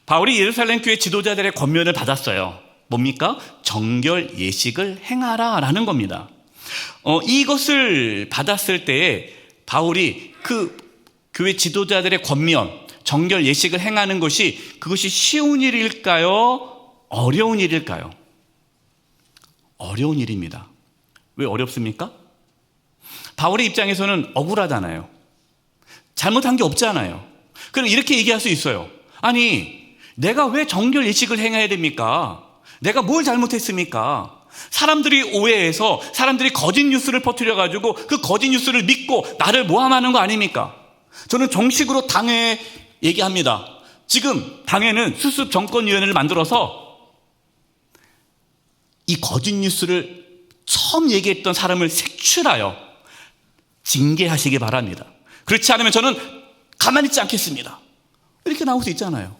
바울이 예루살렘 교회 지도자들의 권면을 받았어요. 뭡니까? 정결 예식을 행하라 라는 겁니다. 이것을 받았을 때에 바울이 그 교회 지도자들의 권면, 정결 예식을 행하는 그것이 쉬운 일일까요? 어려운 일일까요? 어려운 일입니다. 왜 어렵습니까? 바울의 입장에서는 억울하잖아요. 잘못한 게 없잖아요. 그럼 이렇게 얘기할 수 있어요. 아니, 내가 왜 정결 예식을 행해야 됩니까? 내가 뭘 잘못했습니까? 사람들이 오해해서 사람들이 거짓 뉴스를 퍼뜨려가지고 그 거짓 뉴스를 믿고 나를 모함하는 거 아닙니까? 저는 정식으로 당회에 얘기합니다. 지금 당회는 수습 정권위원회를 만들어서 이 거짓 뉴스를 처음 얘기했던 사람을 색출하여 징계하시기 바랍니다. 그렇지 않으면 저는 가만히 있지 않겠습니다. 이렇게 나올 수 있잖아요.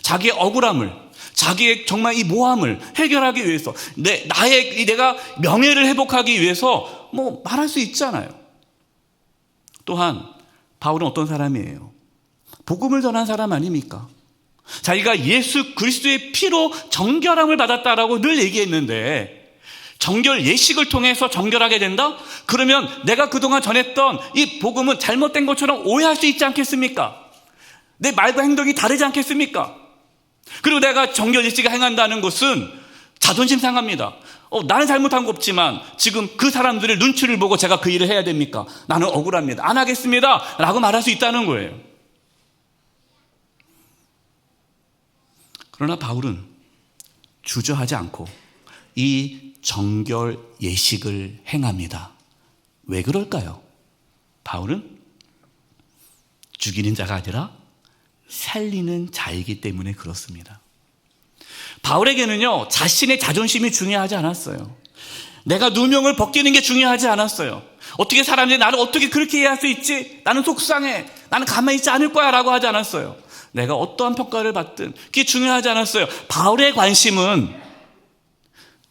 자기의 억울함을, 자기의 정말 이 모함을 해결하기 위해서, 내가 명예를 회복하기 위해서 말할 수 있잖아요. 또한 바울은 어떤 사람이에요? 복음을 전한 사람 아닙니까? 자기가 예수 그리스도의 피로 정결함을 받았다라고 늘 얘기했는데, 정결 예식을 통해서 정결하게 된다? 그러면 내가 그동안 전했던 이 복음은 잘못된 것처럼 오해할 수 있지 않겠습니까? 내 말과 행동이 다르지 않겠습니까? 그리고 내가 정결 예식을 행한다는 것은 자존심 상합니다. 나는 잘못한 거 없지만 지금 그 사람들의 눈치를 보고 제가 그 일을 해야 됩니까? 나는 억울합니다. 안 하겠습니다. 라고 말할 수 있다는 거예요. 그러나 바울은 주저하지 않고 이 정결 예식을 행합니다. 왜 그럴까요? 바울은 죽이는 자가 아니라 살리는 자이기 때문에 그렇습니다. 바울에게는요, 자신의 자존심이 중요하지 않았어요. 내가 누명을 벗기는 게 중요하지 않았어요. 어떻게 사람들이 나를 어떻게 그렇게 이해할 수 있지? 나는 속상해. 나는 가만히 있지 않을 거야 라고 하지 않았어요. 내가 어떠한 평가를 받든 그게 중요하지 않았어요. 바울의 관심은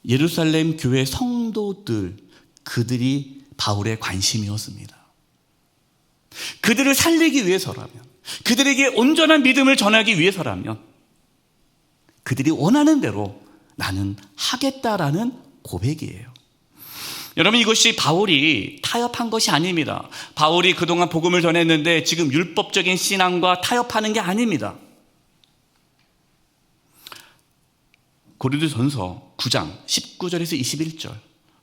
예루살렘 교회 성도들, 그들이 바울의 관심이었습니다. 그들을 살리기 위해서라면, 그들에게 온전한 믿음을 전하기 위해서라면 그들이 원하는 대로 나는 하겠다라는 고백이에요. 여러분, 이것이 바울이 타협한 것이 아닙니다. 바울이 그동안 복음을 전했는데 지금 율법적인 신앙과 타협하는 게 아닙니다. 고린도전서 9장 19절에서 21절,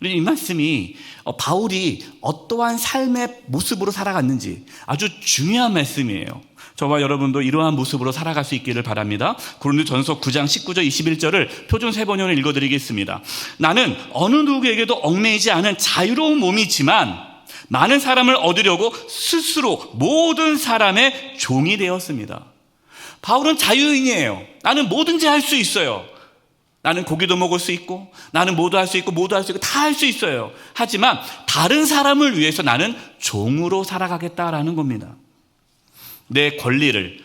이 말씀이 바울이 어떠한 삶의 모습으로 살아갔는지 아주 중요한 말씀이에요. 저와 여러분도 이러한 모습으로 살아갈 수 있기를 바랍니다. 고린도전서 9장 19절 21절을 표준 세번역을 읽어드리겠습니다. 나는 어느 누구에게도 얽매이지 않은 자유로운 몸이지만 많은 사람을 얻으려고 스스로 모든 사람의 종이 되었습니다. 바울은 자유인이에요. 나는 뭐든지 할 수 있어요. 나는 고기도 먹을 수 있고, 나는 뭐도 할 수 있고, 뭐도 할 수 있고, 다 할 수 있어요. 하지만 다른 사람을 위해서 나는 종으로 살아가겠다라는 겁니다. 내 권리를,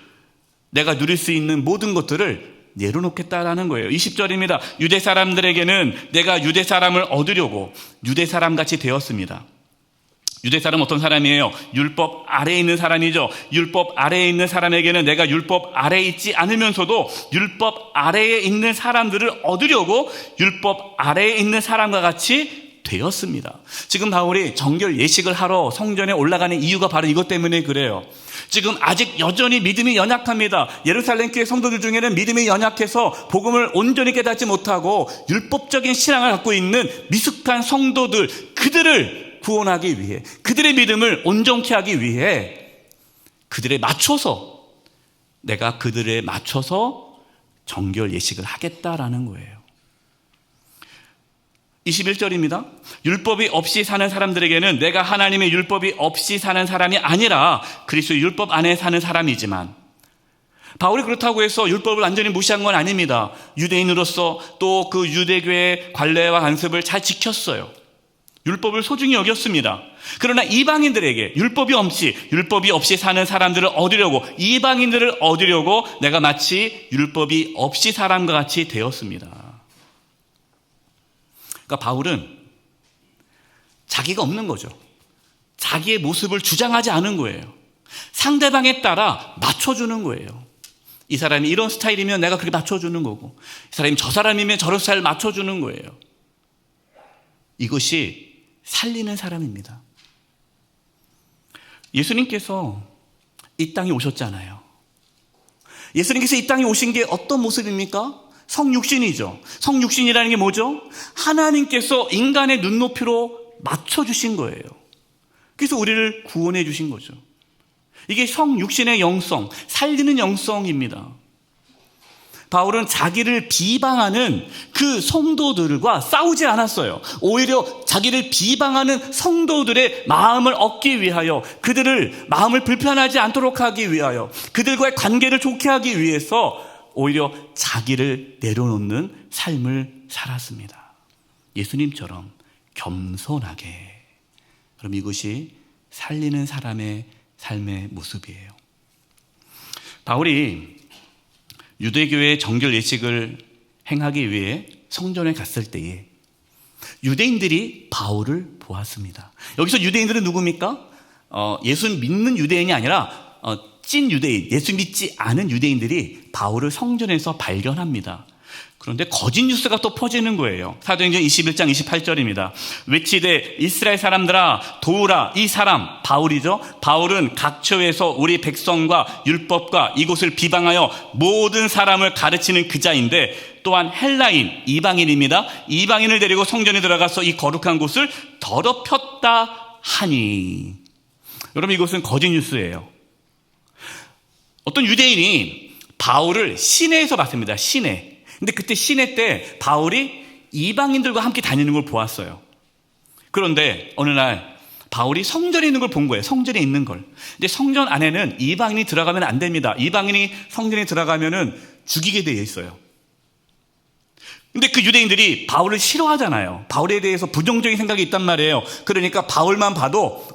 내가 누릴 수 있는 모든 것들을 내려놓겠다라는 거예요. 20절입니다. 유대 사람들에게는 내가 유대 사람을 얻으려고 유대 사람같이 되었습니다. 유대 사람은 어떤 사람이에요? 율법 아래에 있는 사람이죠. 율법 아래에 있는 사람에게는 내가 율법 아래에 있지 않으면서도 율법 아래에 있는 사람들을 얻으려고 율법 아래에 있는 사람과 같이 되었습니다. 지금 바울이 정결 예식을 하러 성전에 올라가는 이유가 바로 이것 때문에 그래요. 지금 아직 여전히 믿음이 연약합니다. 예루살렘 교회 성도들 중에는 믿음이 연약해서 복음을 온전히 깨닫지 못하고 율법적인 신앙을 갖고 있는 미숙한 성도들, 그들을 구원하기 위해, 그들의 믿음을 온전케 하기 위해 그들에 맞춰서, 내가 그들에 맞춰서 정결 예식을 하겠다라는 거예요. 21절입니다. 율법이 없이 사는 사람들에게는 내가 하나님의 율법이 없이 사는 사람이 아니라 그리스도의 율법 안에 사는 사람이지만, 바울이 그렇다고 해서 율법을 완전히 무시한 건 아닙니다. 유대인으로서 또 그 유대교의 관례와 관습을 잘 지켰어요. 율법을 소중히 여겼습니다. 그러나 이방인들에게 율법이 없이 사는 사람들을 얻으려고, 이방인들을 얻으려고 내가 마치 율법이 없이 사람과 같이 되었습니다. 그러니까 바울은 자기가 없는 거죠. 자기의 모습을 주장하지 않은 거예요. 상대방에 따라 맞춰주는 거예요. 이 사람이 이런 스타일이면 내가 그렇게 맞춰주는 거고, 이 사람이 저 사람이면 저런 스타일 맞춰주는 거예요. 이것이 살리는 사람입니다. 예수님께서 이 땅에 오셨잖아요. 예수님께서 이 땅에 오신 게 어떤 모습입니까? 성육신이죠. 성육신이라는 게 뭐죠? 하나님께서 인간의 눈높이로 맞춰주신 거예요. 그래서 우리를 구원해 주신 거죠. 이게 성육신의 영성, 살리는 영성입니다. 바울은 자기를 비방하는 그 성도들과 싸우지 않았어요. 오히려 자기를 비방하는 성도들의 마음을 얻기 위하여, 그들을 마음을 불편하지 않도록 하기 위하여, 그들과의 관계를 좋게 하기 위해서 오히려 자기를 내려놓는 삶을 살았습니다. 예수님처럼 겸손하게. 그럼 이것이 살리는 사람의 삶의 모습이에요. 바울이 유대교의 정결 예식을 행하기 위해 성전에 갔을 때에 유대인들이 바울을 보았습니다. 여기서 유대인들은 누굽니까? 예수 믿는 유대인이 아니라 찐 유대인, 예수 믿지 않은 유대인들이 바울을 성전에서 발견합니다. 그런데 거짓 뉴스가 또 퍼지는 거예요. 사도행전 21장 28절입니다. 외치되 이스라엘 사람들아 도우라, 이 사람 바울이죠. 바울은 각처에서 우리 백성과 율법과 이곳을 비방하여 모든 사람을 가르치는 그자인데, 또한 헬라인, 이방인입니다. 이방인을 데리고 성전에 들어가서 이 거룩한 곳을 더럽혔다 하니. 여러분, 이것은 거짓 뉴스예요. 어떤 유대인이 바울을 시내에서 봤습니다. 시내. 근데 그때 시내 때 바울이 이방인들과 함께 다니는 걸 보았어요. 그런데 어느 날 바울이 성전에 있는 걸 본 거예요. 성전에 있는 걸. 근데 성전 안에는 이방인이 들어가면 안 됩니다. 이방인이 성전에 들어가면은 죽이게 되어 있어요. 근데 그 유대인들이 바울을 싫어하잖아요. 바울에 대해서 부정적인 생각이 있단 말이에요. 그러니까 바울만 봐도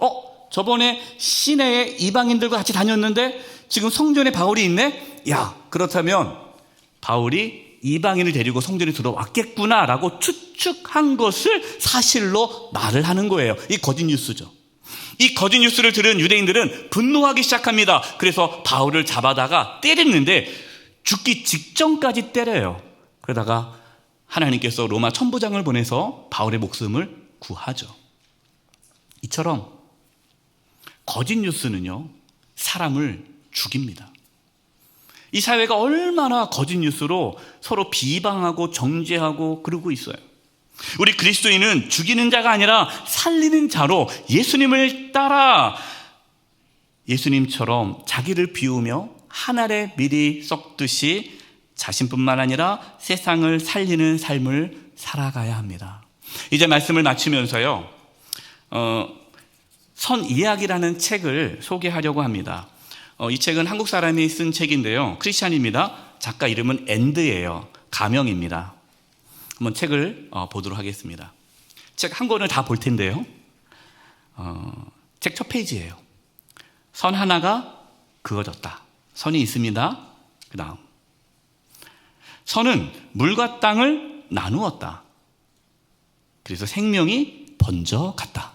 저번에 시내에 이방인들과 같이 다녔는데 지금 성전에 바울이 있네? 야, 그렇다면 바울이 이방인을 데리고 성전에 들어왔겠구나라고 추측한 것을 사실로 말을 하는 거예요. 이 거짓 뉴스죠. 이 거짓 뉴스를 들은 유대인들은 분노하기 시작합니다. 그래서 바울을 잡아다가 때렸는데 죽기 직전까지 때려요. 그러다가 하나님께서 로마 천부장을 보내서 바울의 목숨을 구하죠. 이처럼 거짓 뉴스는요, 사람을 죽입니다. 이 사회가 얼마나 거짓 뉴스로 서로 비방하고 정죄하고 그러고 있어요. 우리 그리스도인은 죽이는 자가 아니라 살리는 자로 예수님을 따라 예수님처럼 자기를 비우며 한 알의 밀이 썩듯이 자신뿐만 아니라 세상을 살리는 삶을 살아가야 합니다. 이제 말씀을 마치면서요, 선이야기라는 책을 소개하려고 합니다. 이 책은 한국 사람이 쓴 책인데요. 크리스찬입니다. 작가 이름은 앤드예요. 가명입니다. 한번 책을 보도록 하겠습니다. 책 한 권을 다 볼 텐데요. 책 첫 페이지예요. 선 하나가 그어졌다. 선이 있습니다. 그 다음. 선은 물과 땅을 나누었다. 그래서 생명이 번져갔다.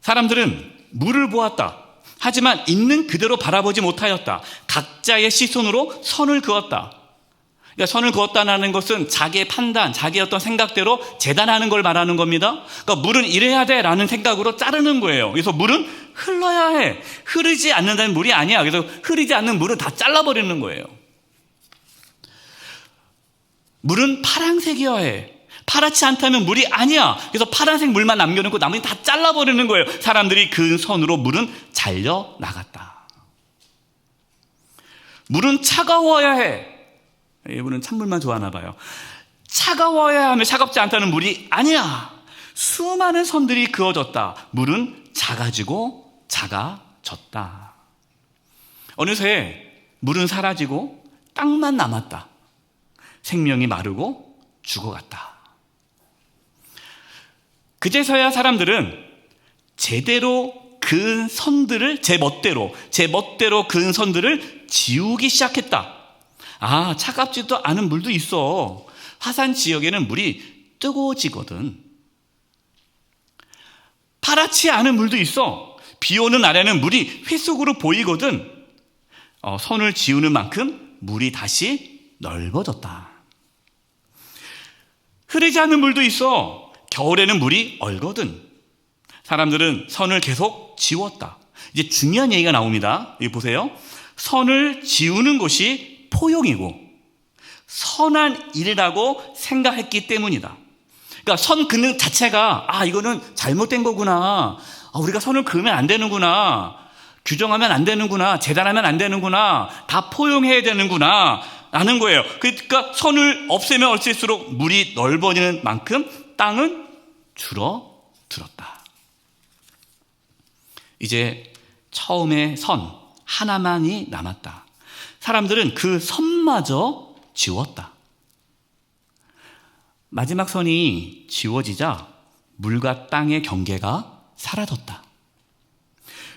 사람들은 물을 보았다. 하지만 있는 그대로 바라보지 못하였다. 각자의 시선으로 선을 그었다. 그러니까 선을 그었다는 것은 자기의 판단, 자기의 어떤 생각대로 재단하는 걸 말하는 겁니다. 그러니까 물은 이래야 돼 라는 생각으로 자르는 거예요. 그래서 물은 흘러야 해. 흐르지 않는다는 물이 아니야. 그래서 흐르지 않는 물은 다 잘라버리는 거예요. 물은 파란색이어야 해. 파랗지 않다면 물이 아니야. 그래서 파란색 물만 남겨놓고 나머지 다 잘라버리는 거예요. 사람들이 그 선으로 물은 잘려나갔다. 물은 차가워야 해. 이분은 찬물만 좋아하나 봐요. 차가워야 하면 차갑지 않다는 물이 아니야. 수많은 선들이 그어졌다. 물은 작아지고 작아졌다. 어느새 물은 사라지고 땅만 남았다. 생명이 마르고 죽어갔다. 그제서야 사람들은 제대로 그은 선들을 제 멋대로 그은 선들을 지우기 시작했다. 아, 차갑지도 않은 물도 있어. 화산 지역에는 물이 뜨거워지거든. 파랗지 않은 물도 있어. 비 오는 날에는 물이 휘속으로 보이거든 선을 지우는 만큼 물이 다시 넓어졌다. 흐르지 않는 물도 있어. 겨울에는 물이 얼거든. 사람들은 선을 계속 지웠다. 이제 중요한 얘기가 나옵니다. 여기 보세요. 선을 지우는 것이 포용이고 선한 일이라고 생각했기 때문이다. 그러니까 선 긋는 자체가 이거는 잘못된 거구나. 우리가 선을 그으면 안 되는구나. 규정하면 안 되는구나. 재단하면 안 되는구나. 다 포용해야 되는구나 라는 거예요. 그러니까 선을 없애면 없앨수록 물이 넓어지는 만큼 땅은 줄어들었다. 이제 처음에 선 하나만이 남았다. 사람들은 그 선마저 지웠다. 마지막 선이 지워지자 물과 땅의 경계가 사라졌다.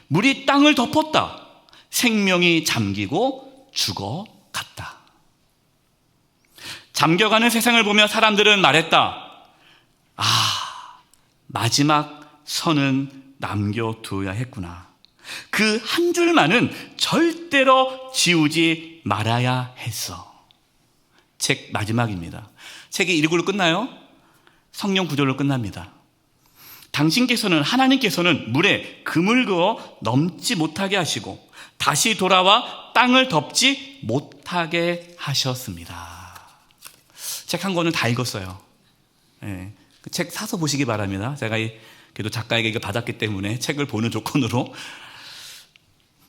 물이 땅을 덮었다. 생명이 잠기고 죽어갔다. 잠겨가는 세상을 보며 사람들은 말했다. 마지막 선은 남겨두어야 했구나. 그 한 줄만은 절대로 지우지 말아야 했어. 책 마지막입니다. 책이 1구로 끝나요? 성령 구절로 끝납니다. 하나님께서는 물에 금을 그어 넘지 못하게 하시고 다시 돌아와 땅을 덮지 못하게 하셨습니다. 책 한 권을 다 읽었어요. 네, 그 책 사서 보시기 바랍니다. 제가 그래도 작가에게 이걸 받았기 때문에 책을 보는 조건으로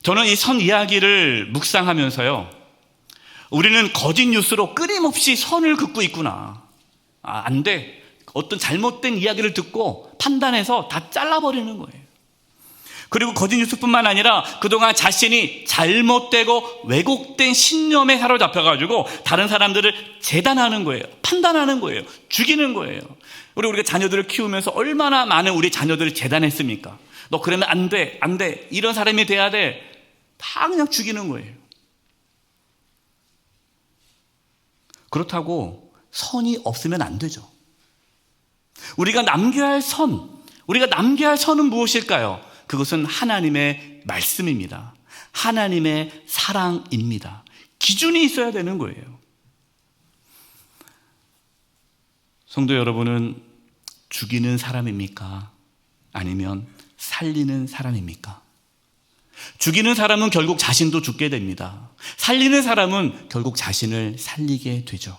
저는 이 선 이야기를 묵상하면서요, 우리는 거짓 뉴스로 끊임없이 선을 긋고 있구나. 안 돼. 어떤 잘못된 이야기를 듣고 판단해서 다 잘라버리는 거예요. 그리고 거짓 뉴스뿐만 아니라 그동안 자신이 잘못되고 왜곡된 신념에 사로잡혀가지고 다른 사람들을 재단하는 거예요. 판단하는 거예요. 죽이는 거예요. 우리가 자녀들을 키우면서 얼마나 많은 우리 자녀들을 재단했습니까? 너 그러면 안 돼, 안 돼. 이런 사람이 돼야 돼. 다 그냥 죽이는 거예요. 그렇다고 선이 없으면 안 되죠. 우리가 남겨야 할 선은 무엇일까요? 그것은 하나님의 말씀입니다. 하나님의 사랑입니다. 기준이 있어야 되는 거예요. 성도 여러분은 죽이는 사람입니까? 아니면 살리는 사람입니까? 죽이는 사람은 결국 자신도 죽게 됩니다. 살리는 사람은 결국 자신을 살리게 되죠.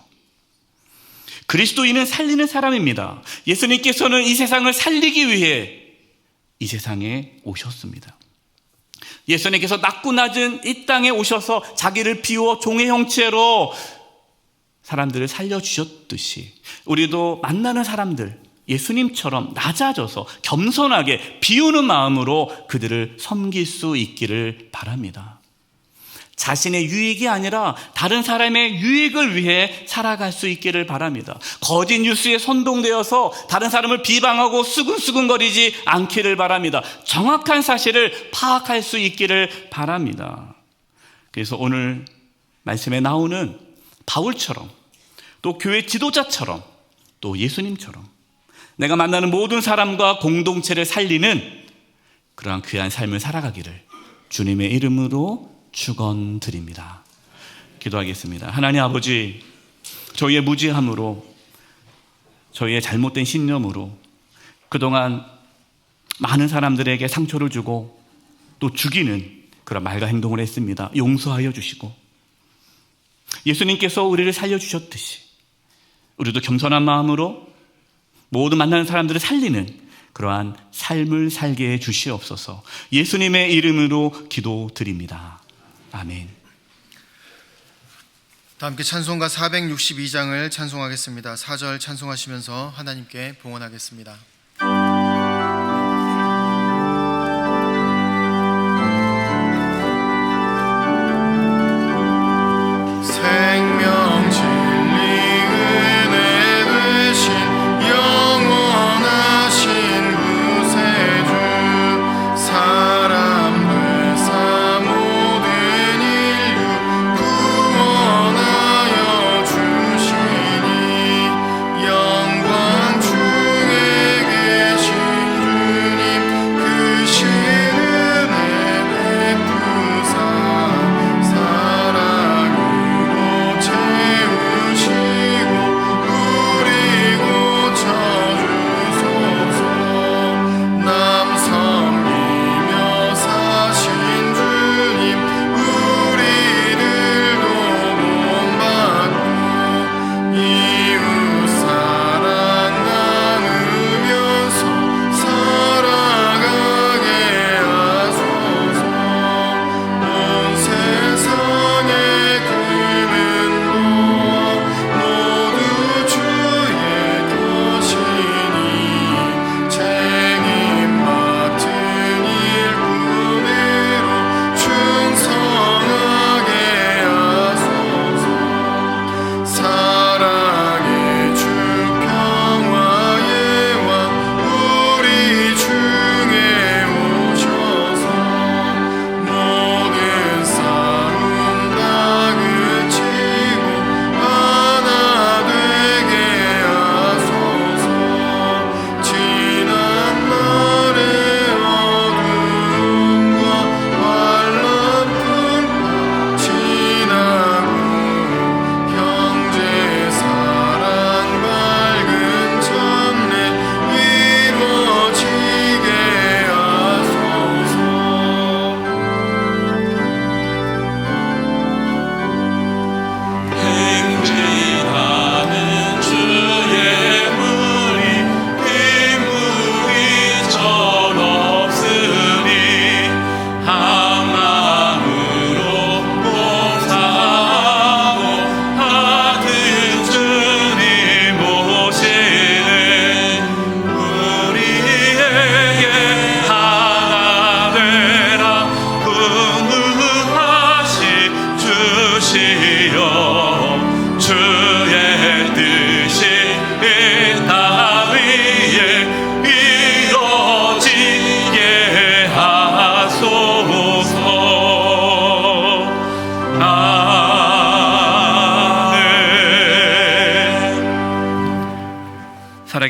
그리스도인은 살리는 사람입니다. 예수님께서는 이 세상을 살리기 위해 이 세상에 오셨습니다. 예수님께서 낮고 낮은 이 땅에 오셔서 자기를 비워 종의 형체로 사람들을 살려주셨듯이 우리도 만나는 사람들 예수님처럼 낮아져서 겸손하게 비우는 마음으로 그들을 섬길 수 있기를 바랍니다. 자신의 유익이 아니라 다른 사람의 유익을 위해 살아갈 수 있기를 바랍니다. 거짓 뉴스에 선동되어서 다른 사람을 비방하고 수근수근거리지 않기를 바랍니다. 정확한 사실을 파악할 수 있기를 바랍니다. 그래서 오늘 말씀에 나오는 바울처럼 또 교회 지도자처럼 또 예수님처럼 내가 만나는 모든 사람과 공동체를 살리는 그러한 귀한 삶을 살아가기를 주님의 이름으로 축원드립니다. 기도하겠습니다. 하나님 아버지, 저희의 무지함으로 저희의 잘못된 신념으로 그동안 많은 사람들에게 상처를 주고 또 죽이는 그런 말과 행동을 했습니다. 용서하여 주시고 예수님께서 우리를 살려주셨듯이 우리도 겸손한 마음으로 모두 만나는 사람들을 살리는 그러한 삶을 살게 해 주시옵소서. 예수님의 이름으로 기도드립니다. 아멘. 다 함께 찬송가 462장을 찬송하겠습니다. 4절 찬송하시면서 하나님께 봉헌하겠습니다. 생명 진리 은혜 되신 영원하신 구세주 사람들 사 모든 인류 구원하여 주시니 영광 주에게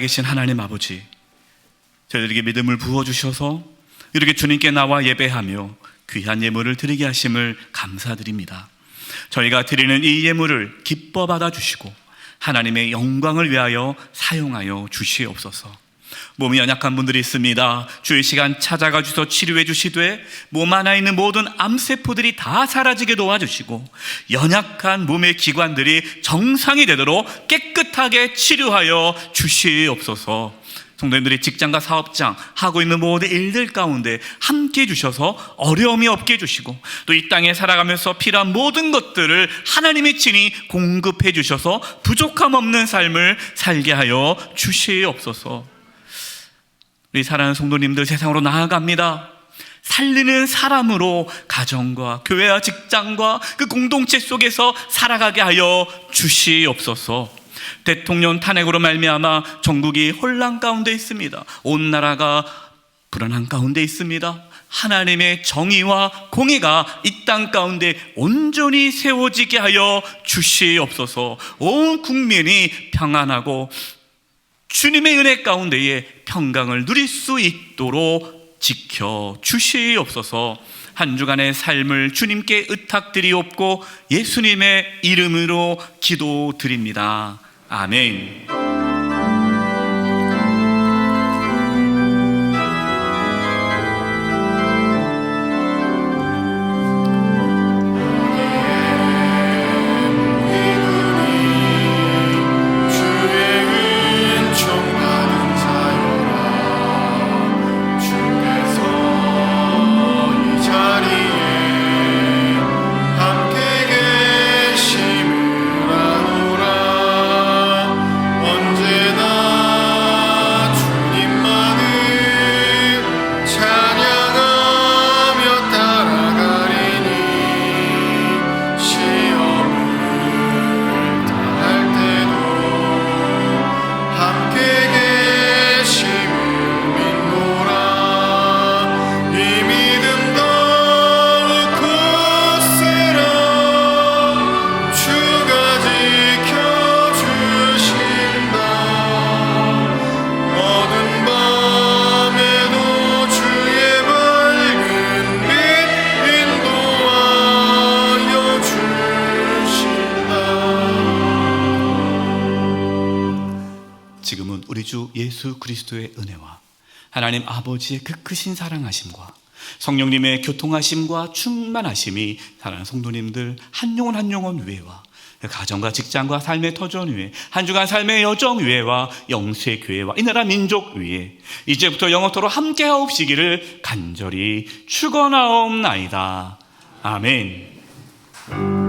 살아계신 하나님 아버지, 저희들에게 믿음을 부어주셔서 이렇게 주님께 나와 예배하며 귀한 예물을 드리게 하심을 감사드립니다. 저희가 드리는 이 예물을 기뻐 받아주시고 하나님의 영광을 위하여 사용하여 주시옵소서. 몸이 연약한 분들이 있습니다. 주의 시간 찾아가 주셔서 치료해 주시되 몸 안에 있는 모든 암세포들이 다 사라지게 도와주시고 연약한 몸의 기관들이 정상이 되도록 깨끗하게 치료하여 주시옵소서. 성도님들이 직장과 사업장 하고 있는 모든 일들 가운데 함께 해주셔서 어려움이 없게 해주시고 또 이 땅에 살아가면서 필요한 모든 것들을 하나님의 친히 공급해 주셔서 부족함 없는 삶을 살게 하여 주시옵소서. 우리 사랑하는 성도님들, 세상으로 나아갑니다. 살리는 사람으로 가정과 교회와 직장과 그 공동체 속에서 살아가게 하여 주시옵소서. 대통령 탄핵으로 말미암아 전국이 혼란 가운데 있습니다. 온 나라가 불안한 가운데 있습니다. 하나님의 정의와 공의가 이 땅 가운데 온전히 세워지게 하여 주시옵소서. 온 국민이 평안하고 주님의 은혜 가운데에 평강을 누릴 수 있도록 지켜 주시옵소서. 한 주간의 삶을 주님께 의탁드리옵고 예수님의 이름으로 기도드립니다. 아멘. 지금은 우리 주 예수 그리스도의 은혜와 하나님 아버지의 그 크신 사랑하심과 성령님의 교통하심과 충만하심이 사랑하는 성도님들 한 영혼 한 영혼 위에와 가정과 직장과 삶의 터전 위에 한 주간 삶의 여정 위에와 영수의 교회와 이 나라 민족 위에 이제부터 영원토록 함께하옵시기를 간절히 축원하옵나이다. 아멘.